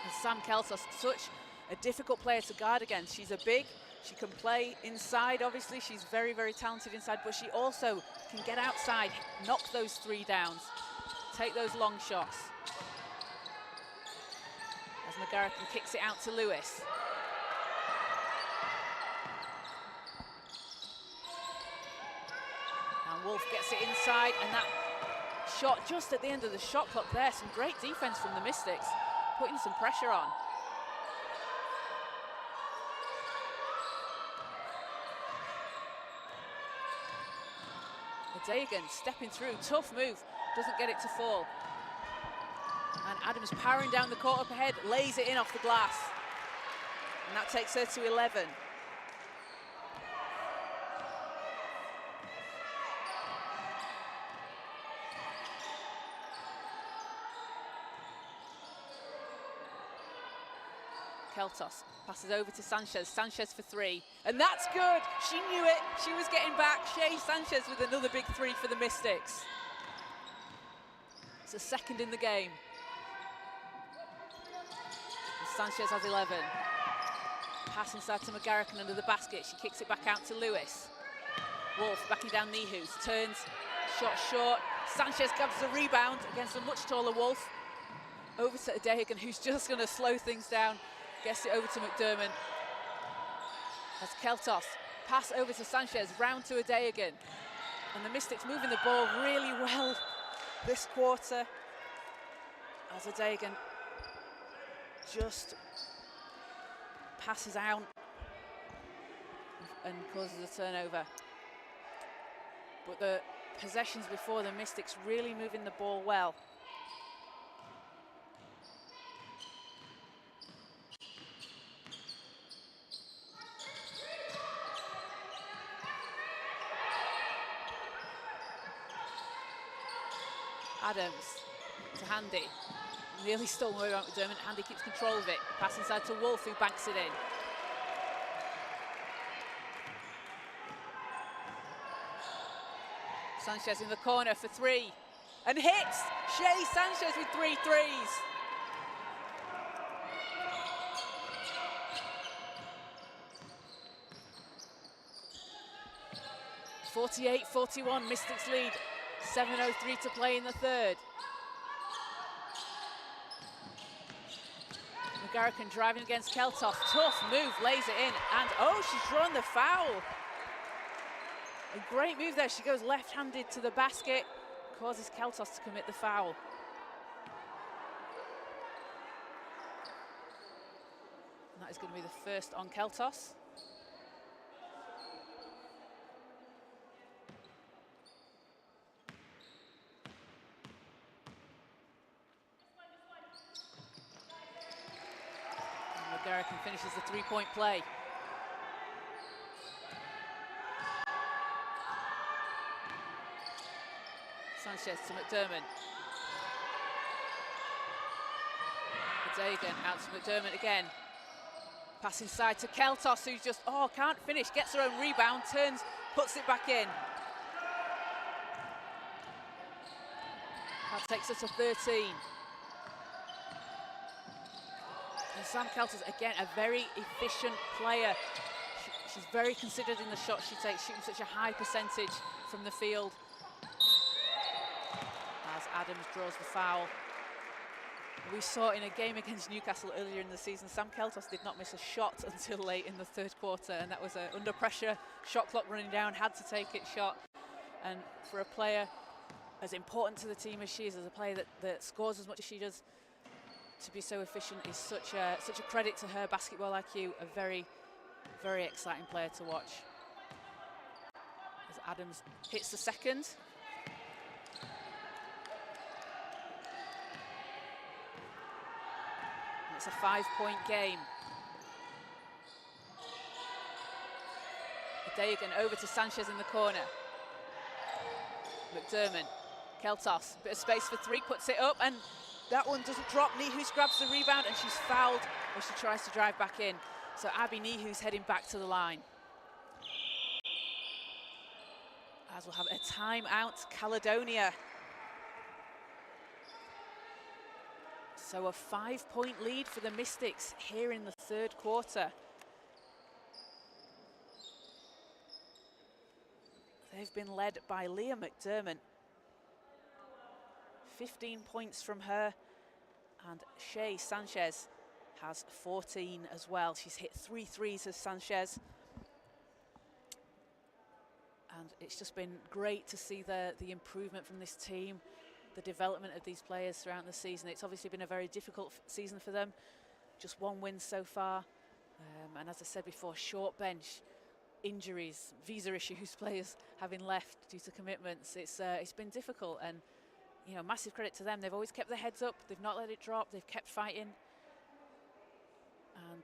And Sam Keltos, such a difficult player to guard against. She's a big, she can play inside, obviously. She's very, very talented inside, but she also can get outside, knock those three downs, take those long shots. As McGarrican kicks it out to Lewis. And Wolf gets it inside, and that shot just at the end of the shot clock there. Some great defense from the Mystics, putting some pressure on. Dagan stepping through, tough move, doesn't get it to fall. And Adams powering down the court up ahead, lays it in off the glass. And that takes her to 11. Keltos passes over to Sanchez. Sanchez for three, and that's good. She knew it. She was getting back. Shay Sanchez with another big three for the Mystics. It's a second in the game. And Sanchez has 11. Pass inside to McGarrican under the basket. She kicks it back out to Lewis. Wolf backing down Nihus. Turns, shot short. Sanchez grabs the rebound against a much taller Wolf. Over to Adehagan, who's just going to slow things down. Gets it over to McDermott. As Keltos pass over to Sanchez, round to Adehagan. And the Mystics moving the ball really well this quarter. As Adehagan just passes out and causes a turnover. But the possessions before, the Mystics really moving the ball well. Adams to Handy. Nearly stolen away by McDermott. Handy keeps control of it. Pass inside to Wolf, who banks it in. Sanchez in the corner for three. And hits! Shay Sanchez with 3 threes. (48-41) Mystics lead. 7:03 to play in the third. McGarrican driving against Keltos. Tough move, lays it in. And oh, she's drawn the foul. A great move there. She goes left-handed to the basket, causes Keltos to commit the foul. And that is going to be the first on Keltos. McGarrigan finishes the three-point play. Sanchez to McDermott. Dagan out to McDermott again. Pass inside to Keltos, who's just, can't finish, gets her own rebound, turns, puts it back in. That takes us to 13. And Sam Keltos, again, a very efficient player. She's very considered in the shots she takes, shooting such a high percentage from the field. As Adams draws the foul. We saw in a game against Newcastle earlier in the season, Sam Keltos did not miss a shot until late in the third quarter, and that was under pressure, shot clock running down, had to take it shot. And for a player as important to the team as she is, as a player that scores as much as she does, to be so efficient is such a credit to her basketball IQ, a very, very exciting player to watch. As Adams hits the second. It's a 5-point game. Dagan over to Sanchez in the corner. McDermott, Keltos, bit of space for three, puts it up, and that one doesn't drop. Nihus grabs the rebound, and she's fouled as she tries to drive back in. So Abby Nihus heading back to the line. As we'll have a timeout, Caledonia. So a 5-point lead for the Mystics here in the third quarter. They've been led by Leah McDermott. 15 points from her, and Shay Sanchez has 14 as well. She's hit 3 threes as Sanchez. And it's just been great to see the improvement from this team, the development of these players throughout the season. It's obviously been a very difficult season for them. Just one win so far. And as I said before, short bench, injuries, visa issues, players having left due to commitments. It's been difficult, and you know, massive credit to them. They've always kept their heads up. They've not let it drop. They've kept fighting. And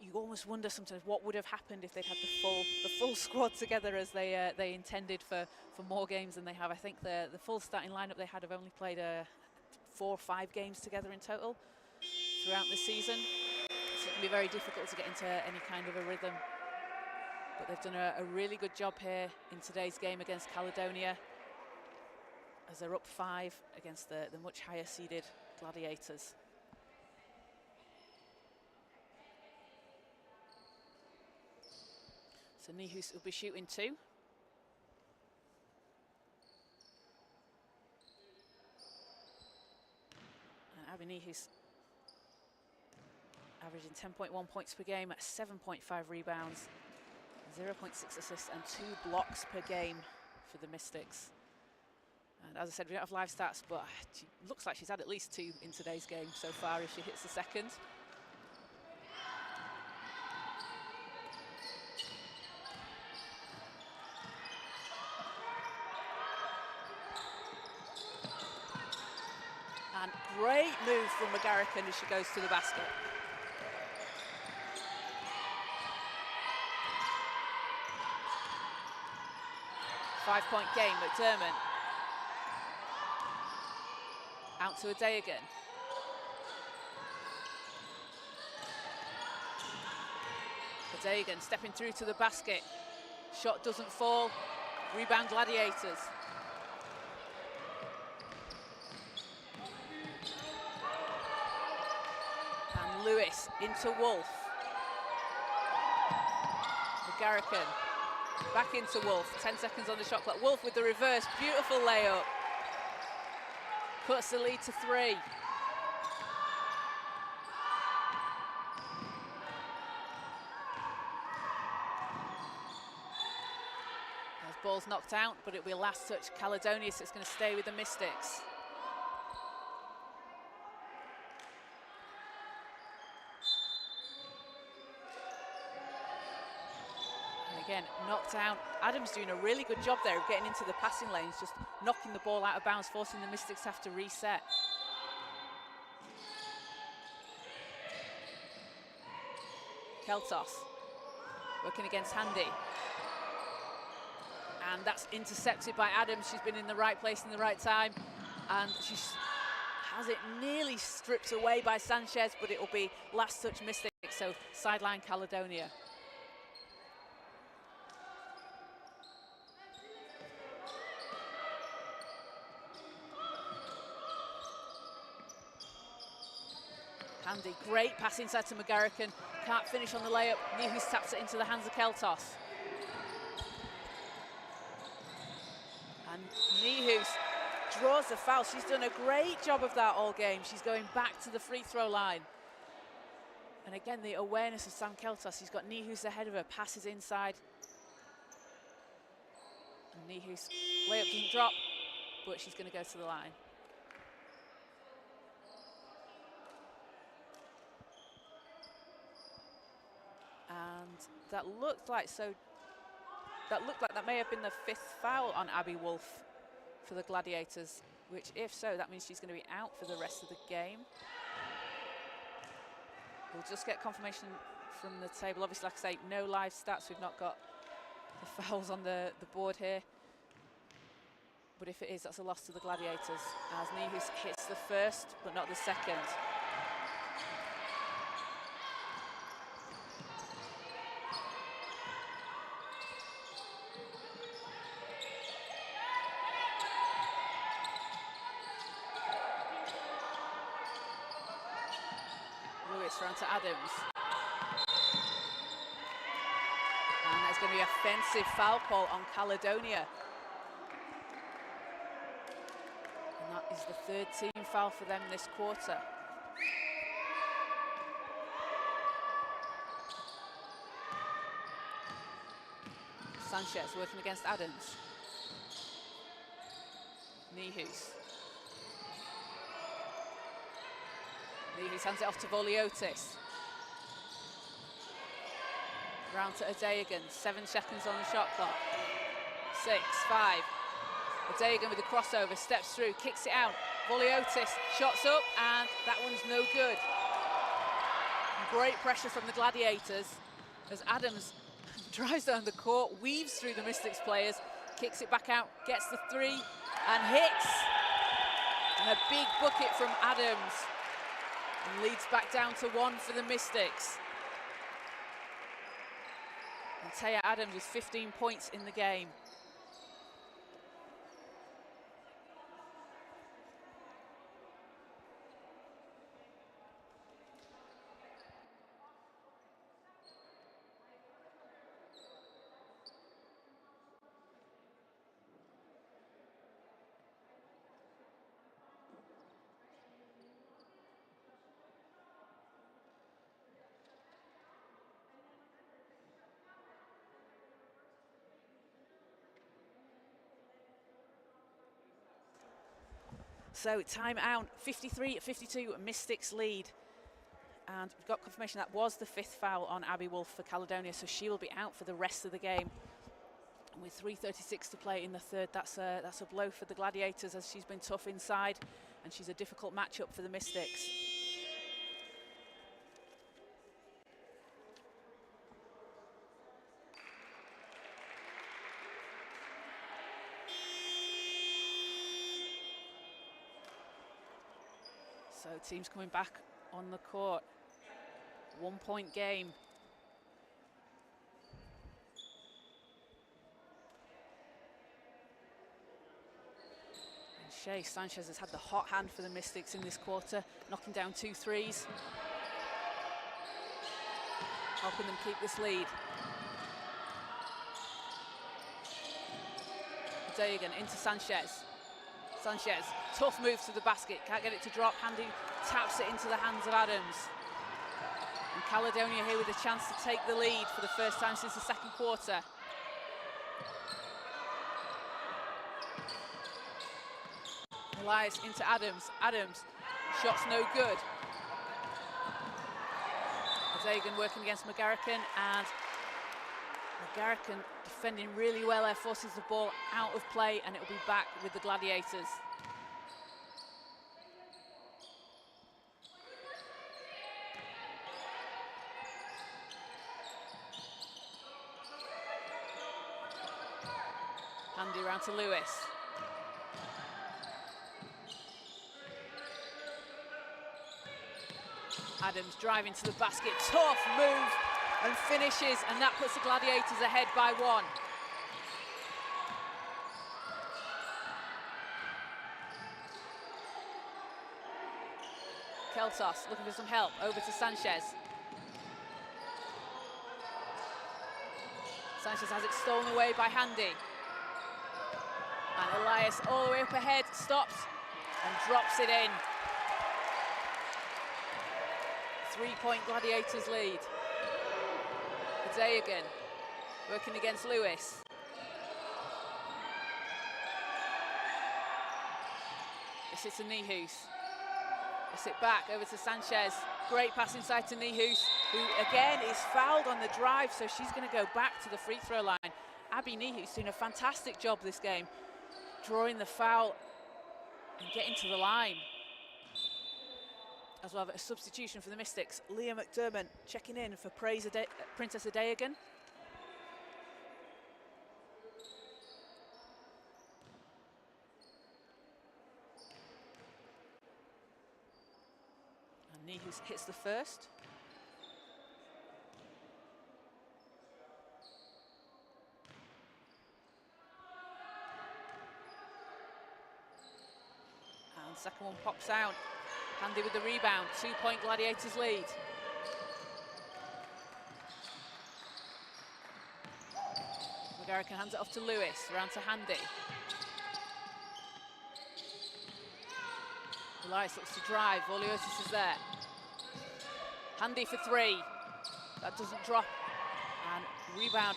you almost wonder sometimes what would have happened if they'd had the full squad together as they intended for more games than they have. I think the full starting lineup they had have only played 4 or 5 games together in total throughout the season. So it can be very difficult to get into any kind of a rhythm. But they've done a really good job here in today's game against Caledonia, as they're up 5 against the much higher seeded Gladiators. So Nihus will be shooting 2. And Abby Nihus averaging 10.1 points per game at 7.5 rebounds, 0.6 assists and 2 blocks per game for the Mystics. And as I said, we don't have live stats, but she looks like she's had at least 2 in today's game so far if she hits the second. And great move from McGarrigan as she goes to the basket. Five-point game, McDermott. Out to Dagan. Dagan stepping through to the basket. Shot doesn't fall. Rebound Gladiators. And Lewis into Wolf. McGarrigan back into Wolf. 10 seconds on the shot clock. Wolf with the reverse. Beautiful layup. Puts the lead to 3. As ball's knocked out, but it'll be a last touch Caledonia, so it's going to stay with the Mystics. And again, knocked out. Adams doing a really good job there of getting into the passing lanes, just knocking the ball out of bounds, forcing the Mystics to have to reset. Keltos working against Handy. And that's intercepted by Adams. She's been in the right place in the right time. And she has it nearly stripped away by Sanchez, but it will be last touch Mystics, so sideline Caledonia. Handy, great pass inside to McGarrican. Can't finish on the layup. Nihus taps it into the hands of Keltos. And Nihus draws the foul. She's done a great job of that all game. She's going back to the free throw line. And again, the awareness of Sam Keltos. He's got Nihus ahead of her, passes inside. And Nihus, layup doesn't drop, but she's going to go to the line. And that looked like that may have been the 5th foul on Abby Wolf for the Gladiators, which if so, that means she's going to be out for the rest of the game. We'll just get confirmation from the table. Obviously, like I say, no live stats. We've not got the fouls on the board here. But if it is, that's a loss to the Gladiators, as Nihus hits the first, but not the second. Round to Adams. And there's going to be an offensive foul call on Caledonia. And that is the 3rd team foul for them this quarter. Sanchez working against Adams. Nihus. Nihus hands it off to Voliotis. Round to Adayagan, 7 seconds on the shot clock. 6, 5. Adayagan with the crossover, steps through, kicks it out. Voliotis shots up, and that one's no good. Great pressure from the Gladiators as Adams drives down the court, weaves through the Mystics players, kicks it back out, gets the 3, and hits. And a big bucket from Adams. And leads back down to 1 for the Mystics. And Taya Adams with 15 points in the game. So time out, 53-52, Mystics lead. And we've got confirmation that was the 5th foul on Abby Wolf for Caledonia, so she will be out for the rest of the game. And with 3:36 to play in the 3rd, that's a blow for the Gladiators, as she's been tough inside, and she's a difficult matchup for the Mystics. So teams coming back on the court. 1-point game. And Shea Sanchez has had the hot hand for the Mystics in this quarter, knocking down 2 threes, helping them keep this lead. Dagan into Sanchez. Sanchez, tough move to the basket, can't get it to drop. Handy taps it into the hands of Adams. And Caledonia here with a chance to take the lead for the first time since the 2nd quarter. Elias into Adams. Adams, shot's no good. Dagan working against McGarrican, and McGarrican defending really well there, forces the ball out of play, and it will be back with the Gladiators. Handy round to Lewis. Adams driving to the basket, tough move and finishes, and that puts the Gladiators ahead by 1. Keltos looking for some help, over to Sanchez. Sanchez has it stolen away by Handy. And Elias all the way up ahead, stops and drops it in. 3-point Gladiators lead. Dayagan working against Lewis. It's to Nihus. It's it back over to Sanchez. Great pass inside to Nihus, who again is fouled on the drive, so she's going to go back to the free throw line. Abby Nihus doing a fantastic job this game, drawing the foul and getting to the line. As well, a substitution for the Mystics. Leah McDermott checking in for Princess Dayagan. And Nihus hits the first. And second one pops out. Handy with the rebound, 2-point Gladiators lead. McGarrican hands it off to Lewis, around to Handy. Elias looks to drive, Voliotis is there. Handy for 3, that doesn't drop. And rebound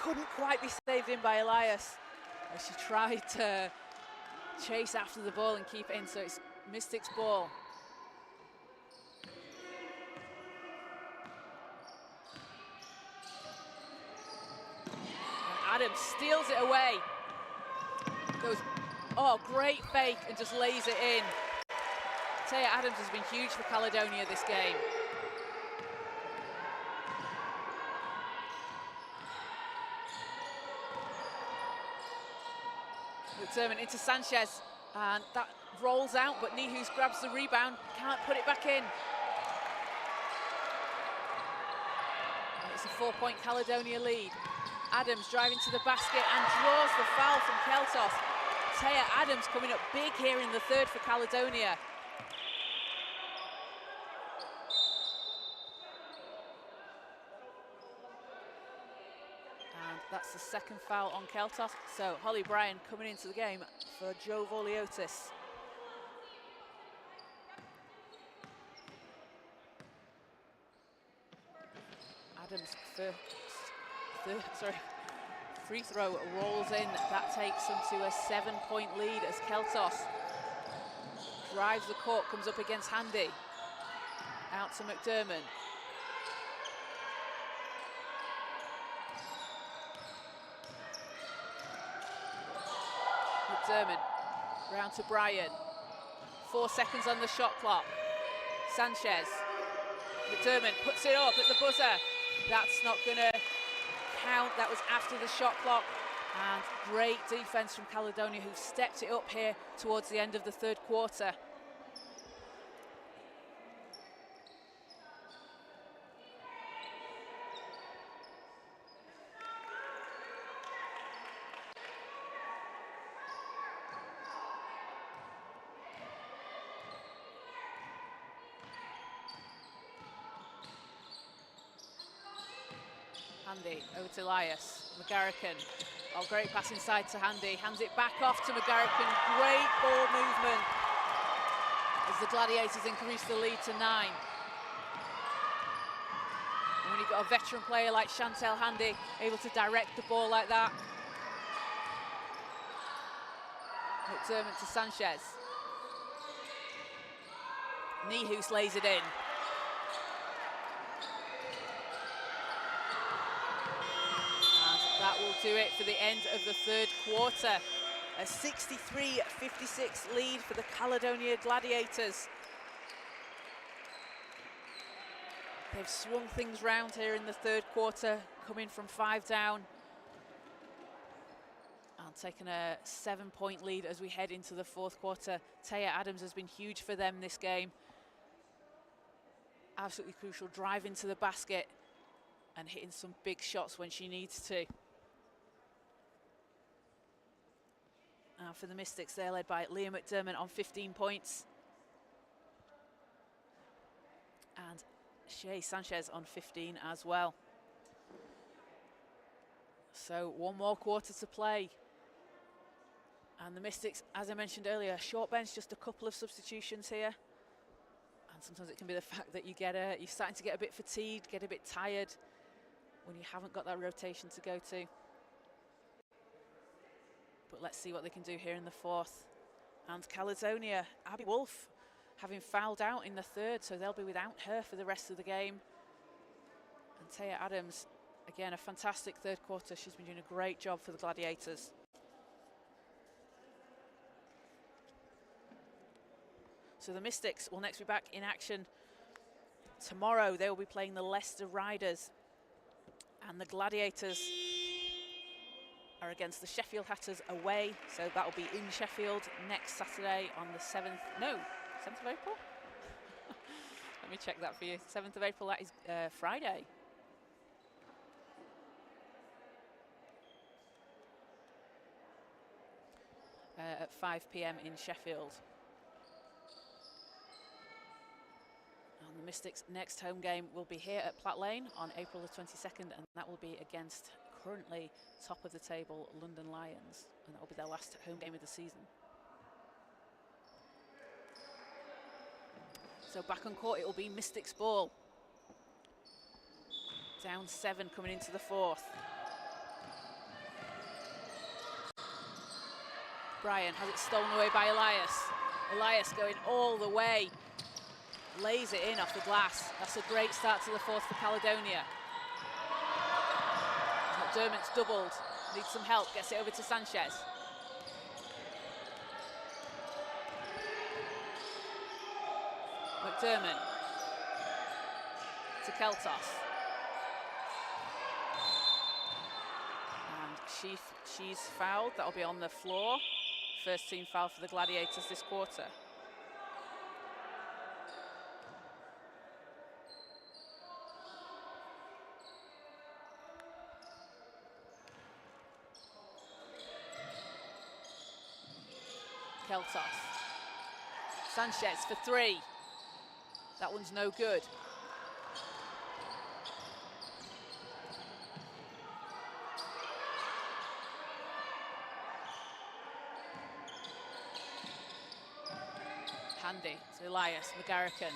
couldn't quite be saved in by Elias, as she tried to chase after the ball and keep it in, so it's Mystics ball. And Adams steals it away. Goes, oh, great fake, and just lays it in. Taya Adams has been huge for Caledonia this game. McDermott into Sanchez, and that rolls out, but Nihus grabs the rebound, can't put it back in. And it's a 4-point Caledonia lead. Adams driving to the basket and draws the foul from Keltos. Taya Adams coming up big here in the third for Caledonia. And that's the second foul on Keltos. So Holly Bryan coming into the game for Jo Voliotis. Adams free throw rolls in. That takes them to a 7-point lead as Keltos drives the court, comes up against Handy. Out to McDermott. McDermott round to Bryan. 4 seconds on the shot clock. Sanchez. McDermott puts it up at the buzzer. That's not going to count. That was after the shot clock. And great defense from Caledonia, who stepped it up here towards the end of the third quarter. Handy over to Elias. McGarrican. Oh, great pass inside to Handy. Hands it back off to McGarrican. Great ball movement as the Gladiators increase the lead to 9. And when you've got a veteran player like Chantel Handy able to direct the ball like that. McDermott to Sanchez. Nihus lays it in. That will do it for the end of the third quarter. A 63-56 lead for the Caledonia Gladiators. They've swung things round here in the third quarter, coming from 5 down. And Taking a 7-point lead as we head into the fourth quarter. Taya Adams has been huge for them this game. Absolutely crucial, driving to the basket and hitting some big shots when she needs to. For the Mystics, they're led by Leah McDermott on 15 points. And Shay Sanchez on 15 as well. So one more quarter to play. And the Mystics, as I mentioned earlier, short bench, just a couple of substitutions here. And sometimes it can be the fact that you're starting to get a bit fatigued, get a bit tired when you haven't got that rotation to go to. But let's see what they can do here in the fourth. And Caledonia, Abby Wolf, having fouled out in the third, so they'll be without her for the rest of the game. And Taya Adams, again, a fantastic third quarter. She's been doing a great job for the Gladiators. So the Mystics will next be back in action tomorrow. They will be playing the Leicester Riders. And the Gladiators are against the Sheffield Hatters away. So that will be in Sheffield next Saturday on the 7th of April? Let me check that for you. 7th of April, that is Friday. At 5 p.m. in Sheffield. And the Mystics' next home game will be here at Platt Lane on April the 22nd, and that will be against currently top of the table London Lions, and that will be their last home game of the season. So back on court, it will be Mystics ball. Down 7 coming into the fourth. Bryan has it stolen away by Elias. Elias going all the way. Lays it in off the glass. That's a great start to the fourth for Caledonia. McDermott's doubled. Needs some help. Gets it over to Sanchez. McDermott to Keltos. And she's fouled. That'll be on the floor. First team foul for the Gladiators this quarter. Keltos. Sanchez for 3. That one's no good. Handy to Elias McGarrican.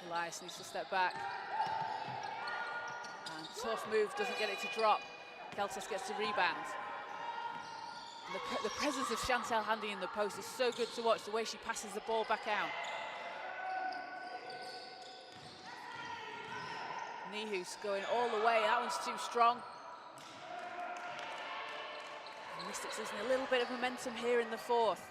Elias needs to step back. And tough move, doesn't get it to drop. Keltos gets the rebound. The presence of Chantel Handy in the post is so good to watch, the way she passes the ball back out. Nihus going all the way, that one's too strong. And Mystics losing a little bit of momentum here in the fourth.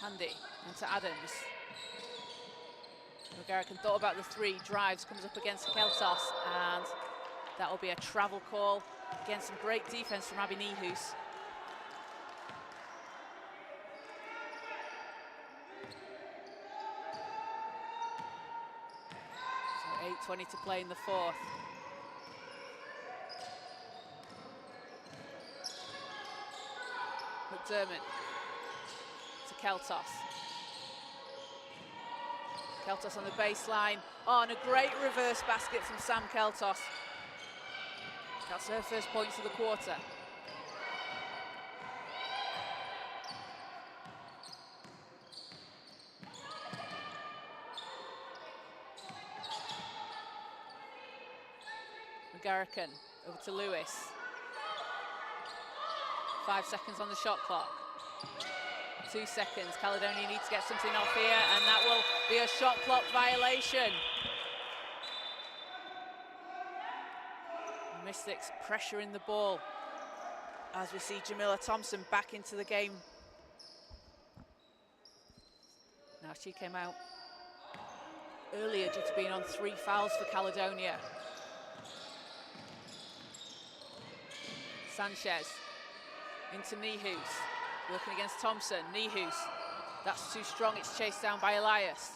Handy into Adams. McGarrican thought about the 3, drives, comes up against Keltos, and that will be a travel call. Again, some great defense from Abby Nihus. So 8:20 to play in the fourth. McDermott to Keltos. Keltos on the baseline. Oh, and a great reverse basket from Sam Keltos. That's her first points of the quarter. McGarrican over to Lewis. 5 seconds on the shot clock. 2 seconds. Caledonia needs to get something off here, and that will be a shot clock violation. Mystics pressuring the ball as we see Jamila Thompson back into the game. Now she came out earlier due to being on 3 fouls for Caledonia. Sanchez into Nihus, working against Thompson. Nihus, that's too strong, it's chased down by Elias.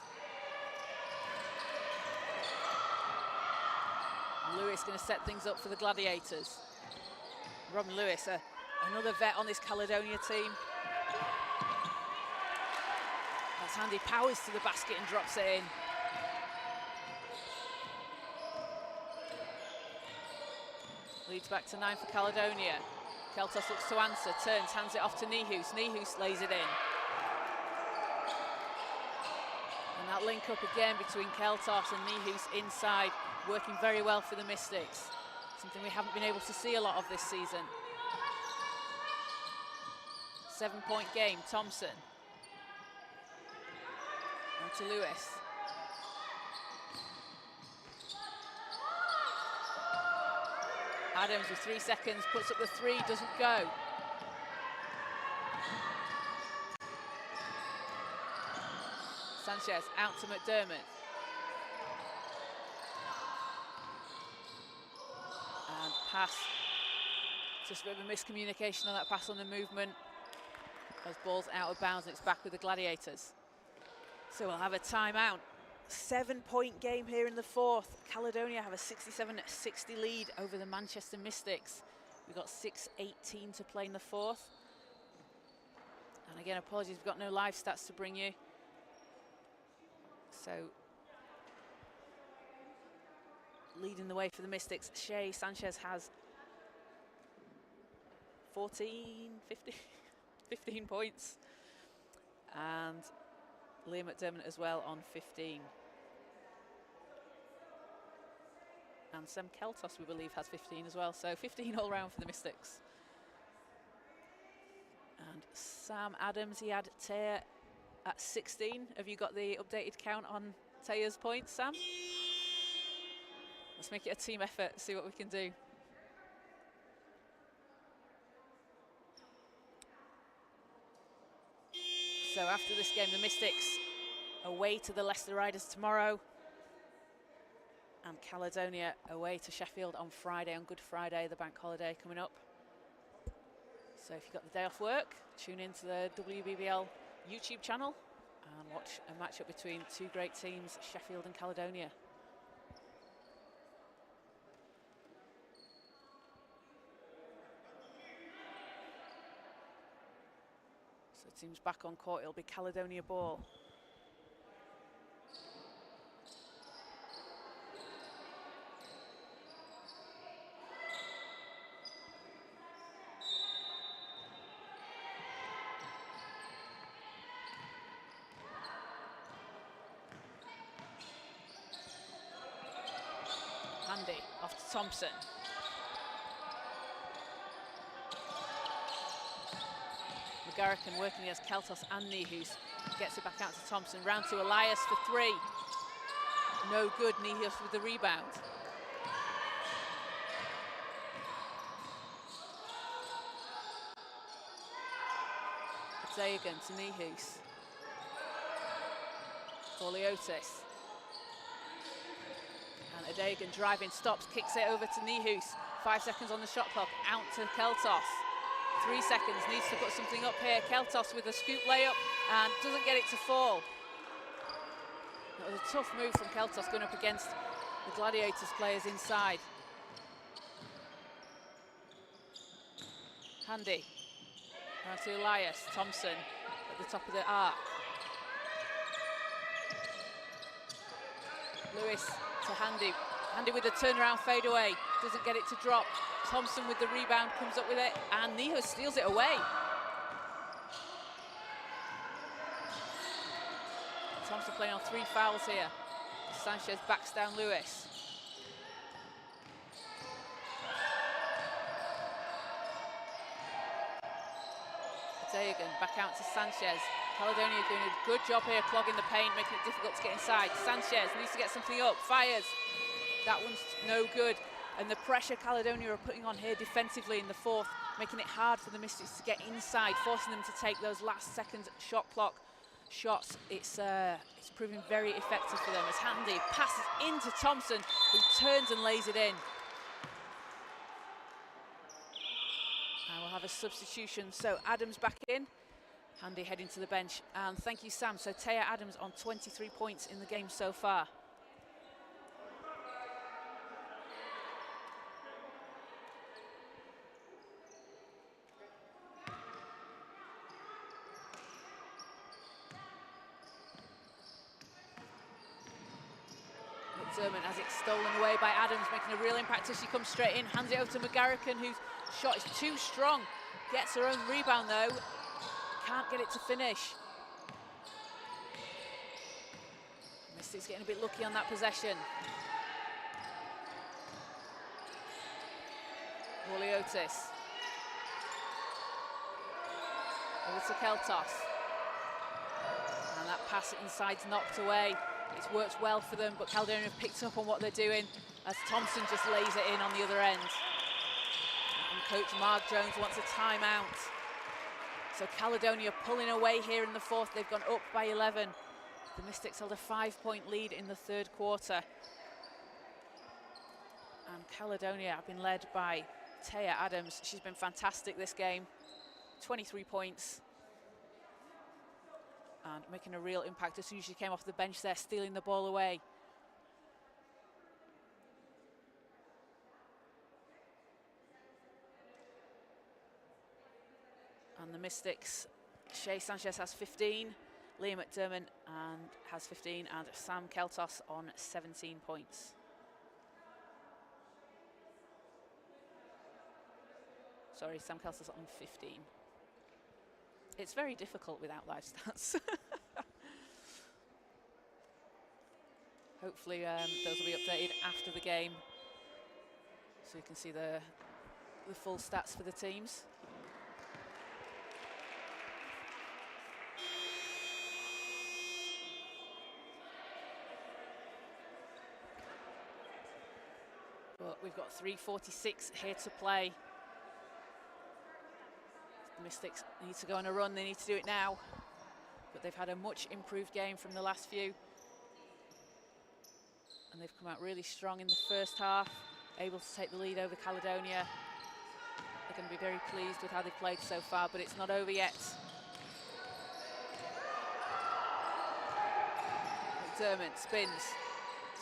Lewis going to set things up for the Gladiators. Robin Lewis, another vet on this Caledonia team. That's handy, powers to the basket and drops it in. Leads back to 9 for Caledonia. Keltos looks to answer, turns, hands it off to Nihus. Nihus lays it in. And that link up again between Keltos and Nihus inside, working very well for the Mystics. Something we haven't been able to see a lot of this season. 7-point game, Thompson. On to Lewis. Adams with 3 seconds, puts up the 3, doesn't go. Sanchez out to McDermott. And pass. Just a bit of a miscommunication on that pass on the movement. As ball's out of bounds and it's back with the Gladiators. So we'll have a timeout. 7-point game here in the 4th. Caledonia have a 67-60 lead over the Manchester Mystics. We've got 6:18 to play in the 4th. And again, apologies, we've got no live stats to bring you. So, leading the way for the Mystics, Shea Sanchez has 15 points. And Liam McDermott as well on 15. And Sam Keltos, we believe, has 15 as well. So 15 all round for the Mystics. And Sam Adams, he had Taya at 16. Have you got the updated count on Taya's points, Sam? Let's make it a team effort, see what we can do. So after this game, the Mystics away to the Leicester Riders tomorrow. And Caledonia away to Sheffield on Friday, on Good Friday, the bank holiday coming up. So if you've got the day off work, tune into the WBBL YouTube channel and watch a matchup between 2 great teams, Sheffield and Caledonia. So teams back on court, it'll be Caledonia ball. Handy off to Thompson. McGarrican working against Keltos and Nihus. Gets it back out to Thompson. Round to Elias for 3. No good, Nihus with the rebound. Zayagan to Nihus. Corleotis. And Adegan driving, stops, kicks it over to Nihus. 5 seconds on the shot clock, out to Keltos. 3 seconds, needs to put something up here. Keltos with a scoop layup and doesn't get it to fall. That was a tough move from Keltos going up against the Gladiators players inside. Handy. Around to Elias. Thompson at the top of the arc. Lewis to Handy. Handy with a turnaround fadeaway. Doesn't get it to drop. Thompson with the rebound, comes up with it, and Nihus steals it away. Thompson playing on 3 fouls here. Sanchez backs down Lewis. Dagan back out to Sanchez. Caledonia doing a good job here, clogging the paint, making it difficult to get inside. Sanchez needs to get something up, fires. That one's no good. And the pressure Caledonia are putting on here defensively in the 4th, making it hard for the Mystics to get inside, forcing them to take those last second shot clock shots, it's proving very effective for them as Handy passes into Thompson, who turns and lays it in. And we'll have a substitution, so Adams back in, Handy heading to the bench, and thank you, Sam. So Taya Adams on 23 points in the game so far. McDermott has it stolen away by Adams, making a real impact as she comes straight in. Hands it over to McGarrican, whose shot is too strong. Gets her own rebound though. Can't get it to finish. Mystics getting a bit lucky on that possession. Otis. Over to Keltos. And that pass inside's knocked away. It's worked well for them, but Caledonia have picked up on what they're doing as Thompson just lays it in on the other end. And coach Mark Jones wants a timeout. So Caledonia pulling away here in the fourth. They've gone up by 11. The Mystics held a 5-point lead in the third quarter. And Caledonia have been led by Taya Adams. She's been fantastic this game. 23 points. And making a real impact as soon as she came off the bench there, stealing the ball away. And the Mystics, Shay Sanchez has 15, Leah McDermott has 15, and Sam Keltos on 17 points. Sorry, Sam Keltos on 15. It's very difficult without live stats. Hopefully those will be updated after the game, so you can see the full stats for the teams. But we've got 3:46 here to play. The Mystics need to go on a run, they need to do it now. But they've had a much improved game from the last few. And they've come out really strong in the first half, able to take the lead over Caledonia. They're going to be very pleased with how they've played so far, but it's not over yet. McDermott spins,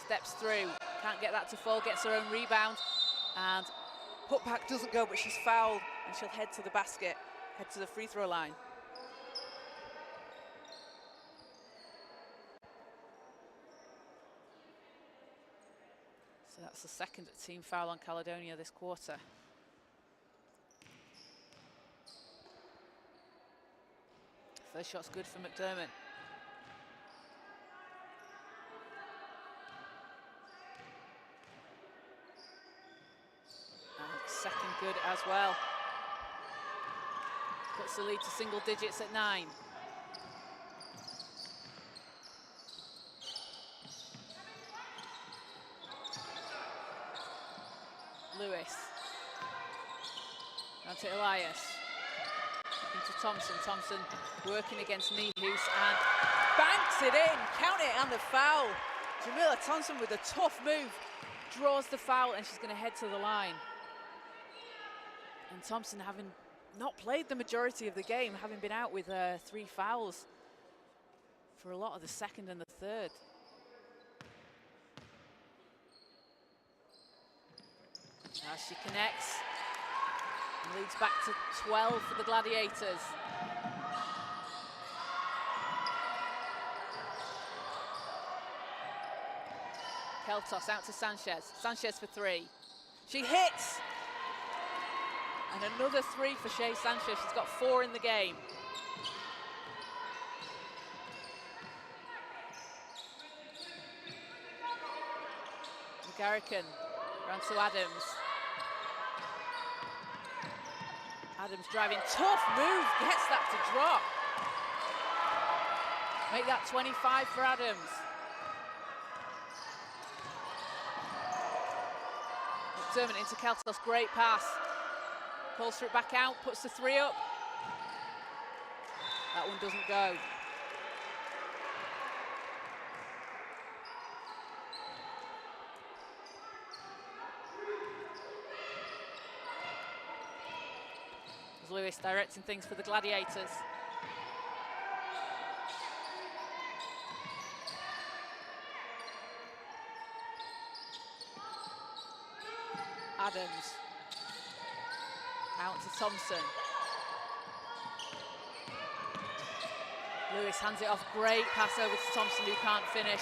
steps through, can't get that to fall, gets her own rebound, and putback doesn't go, but she's fouled, and she'll head to the basket. Head to the free throw line. So that's the second team foul on Caledonia this quarter. First shot's good for McDermott. And second good as well. Puts the lead to single digits at 9. Lewis. Down to Elias. Into Thompson. Thompson working against Nehus and banks it in. Count it, and the foul. Jamila Thompson with a tough move. Draws the foul, and she's going to head to the line. And Thompson, having not played the majority of the game, having been out with 3 fouls for a lot of the second and the third. Now she connects and leads back to 12 for the Gladiators. Keltos out to Sanchez. Sanchez for 3. She hits! And another 3 for Shay Sanchez. She's got 4 in the game. McGarrican round to Adams. Adams driving, tough move, gets that to drop. Make that 25 for Adams. McDermott into Keltos, great pass. Calls for it back out, puts the 3 up. That one doesn't go. Lewis directing things for the Gladiators. Adams. Out to Thompson. Lewis hands it off. Great pass over to Thompson, who can't finish.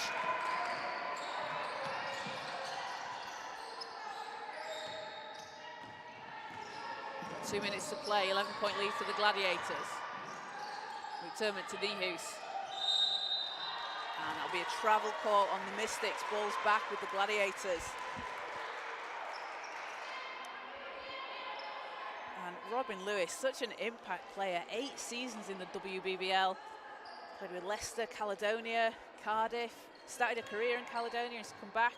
Got 2 minutes to play. 11-point lead for the Gladiators. McDermott to Niehaus. And that'll be a travel call on the Mystics. Ball's back with the Gladiators. And Robin Lewis, such an impact player. 8 seasons in the WBBL. Played with Leicester, Caledonia, Cardiff. Started a career in Caledonia and has come back.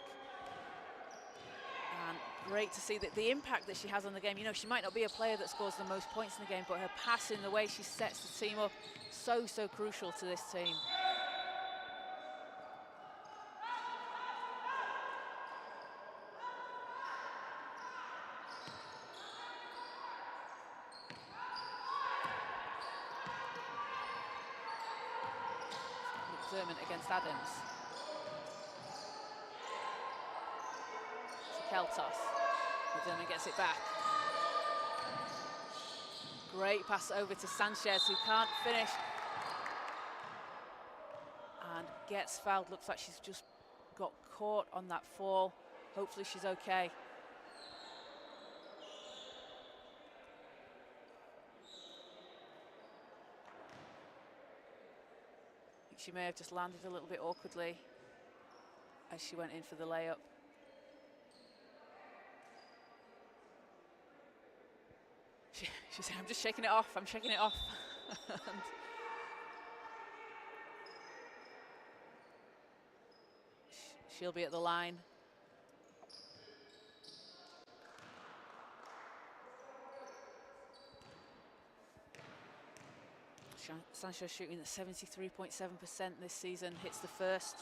And great to see that the impact that she has on the game. You know, she might not be a player that scores the most points in the game, but her passing, the way she sets the team up, so crucial to this team. McDermott against Adams. To Keltos. McDermott gets it back. Great pass over to Sanchez, who can't finish. And gets fouled. Looks like she's just got caught on that fall. Hopefully she's okay. She may have just landed a little bit awkwardly as she went in for the layup. She said, I'm just shaking it off, I'm shaking it off. And she'll be at the line. Sanchez shooting at 73.7% this season, hits the first.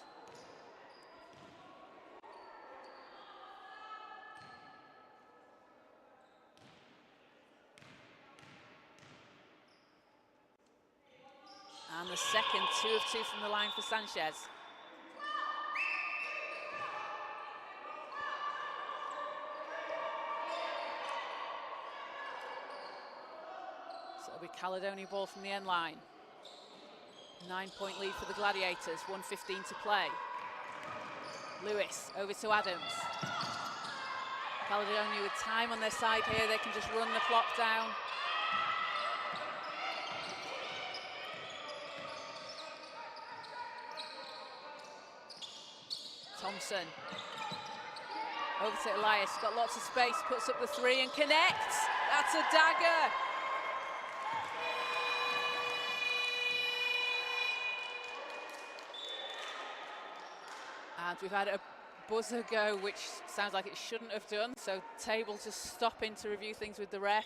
And the second, 2 of 2 from the line for Sanchez. So it'll be Caledonia ball from the end line. 9-point lead for the Gladiators, 1:15 to play. Lewis over to Adams. Caledonia with time on their side here, they can just run the clock down. Thompson. Over to Elias, got lots of space, puts up the 3 and connects. That's a dagger. And we've had a buzzer go, which sounds like it shouldn't have done, so table just stopping to review things with the ref.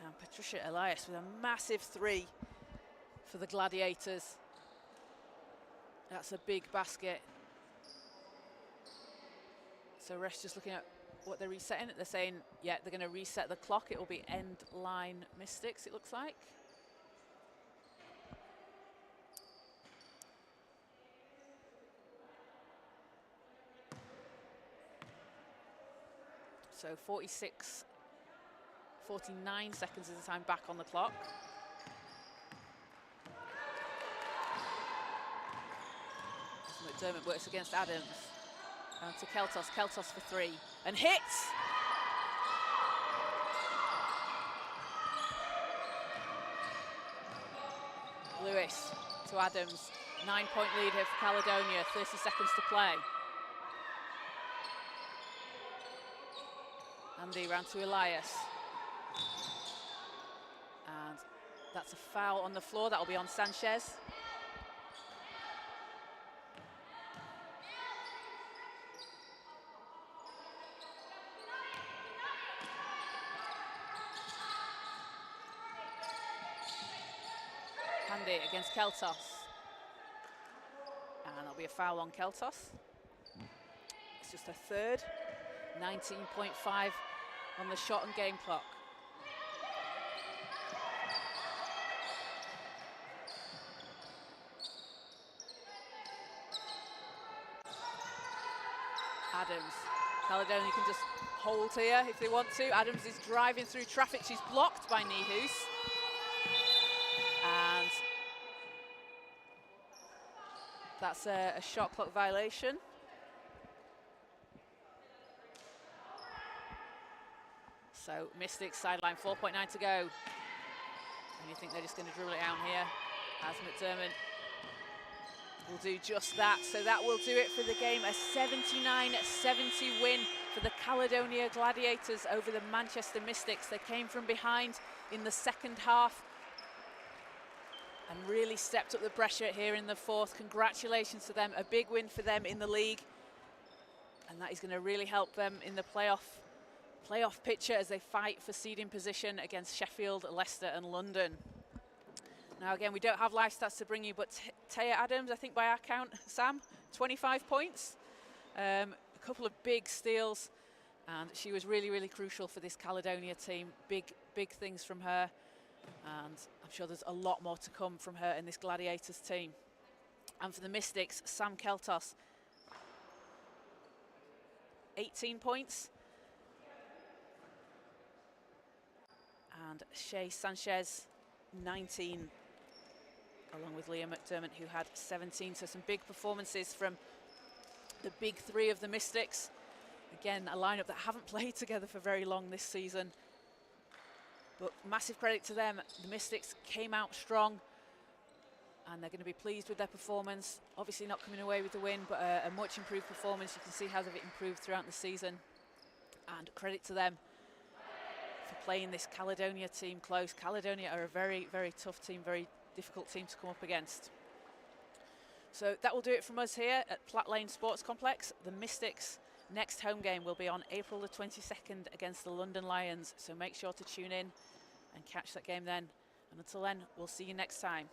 And Patricia Elias with a massive 3 for the Gladiators. That's a big basket. So refs just looking at what they're resetting. They're saying, yeah, they're going to reset the clock. It will be end line Mystics, it looks like. So 49 seconds is the time back on the clock. McDermott works against Adams. To Keltos, Keltos for 3, and hits! Lewis to Adams, 9-point lead here for Caledonia, 30 seconds to play. Andy round to Elias. And that's a foul on the floor, that'll be on Sanchez. Andy against Keltos. And that'll be a foul on Keltos. It's just a third. 19.5 on the shot and game clock. Adams. Caledonia can just hold here if they want to. Adams is driving through traffic. She's blocked by Nihus. And that's a shot clock violation. So Mystics sideline, 4.9 to go. And you think they're just going to dribble it out here, as McDermott will do just that. So that will do it for the game. A 79-70 win for the Caledonia Gladiators over the Manchester Mystics. They came from behind in the second half and really stepped up the pressure here in the fourth. Congratulations to them. A big win for them in the league. And that is going to really help them in the playoff picture as they fight for seeding position against Sheffield, Leicester and London. Now again, we don't have live stats to bring you, but Taya Adams, I think by our count, Sam, 25 points. A couple of big steals, and she was really, really crucial for this Caledonia team. Big things from her, and I'm sure there's a lot more to come from her in this Gladiators team. And for the Mystics, Sam Keltos, 18 points. And Shay Sanchez, 19, along with Leah McDermott, who had 17. So some big performances from the big three of the Mystics. Again, a lineup that haven't played together for very long this season. But massive credit to them. The Mystics came out strong, and they're going to be pleased with their performance. Obviously not coming away with the win, but a much improved performance. You can see how they've improved throughout the season. And credit to them for playing this Caledonia team close. Caledonia are a very, very tough team, very difficult team to come up against. So that will do it from us here at Platt Lane Sports Complex. The Mystics' next home game will be on April the 22nd against the London Lions. So make sure to tune in and catch that game then. And until then, we'll see you next time.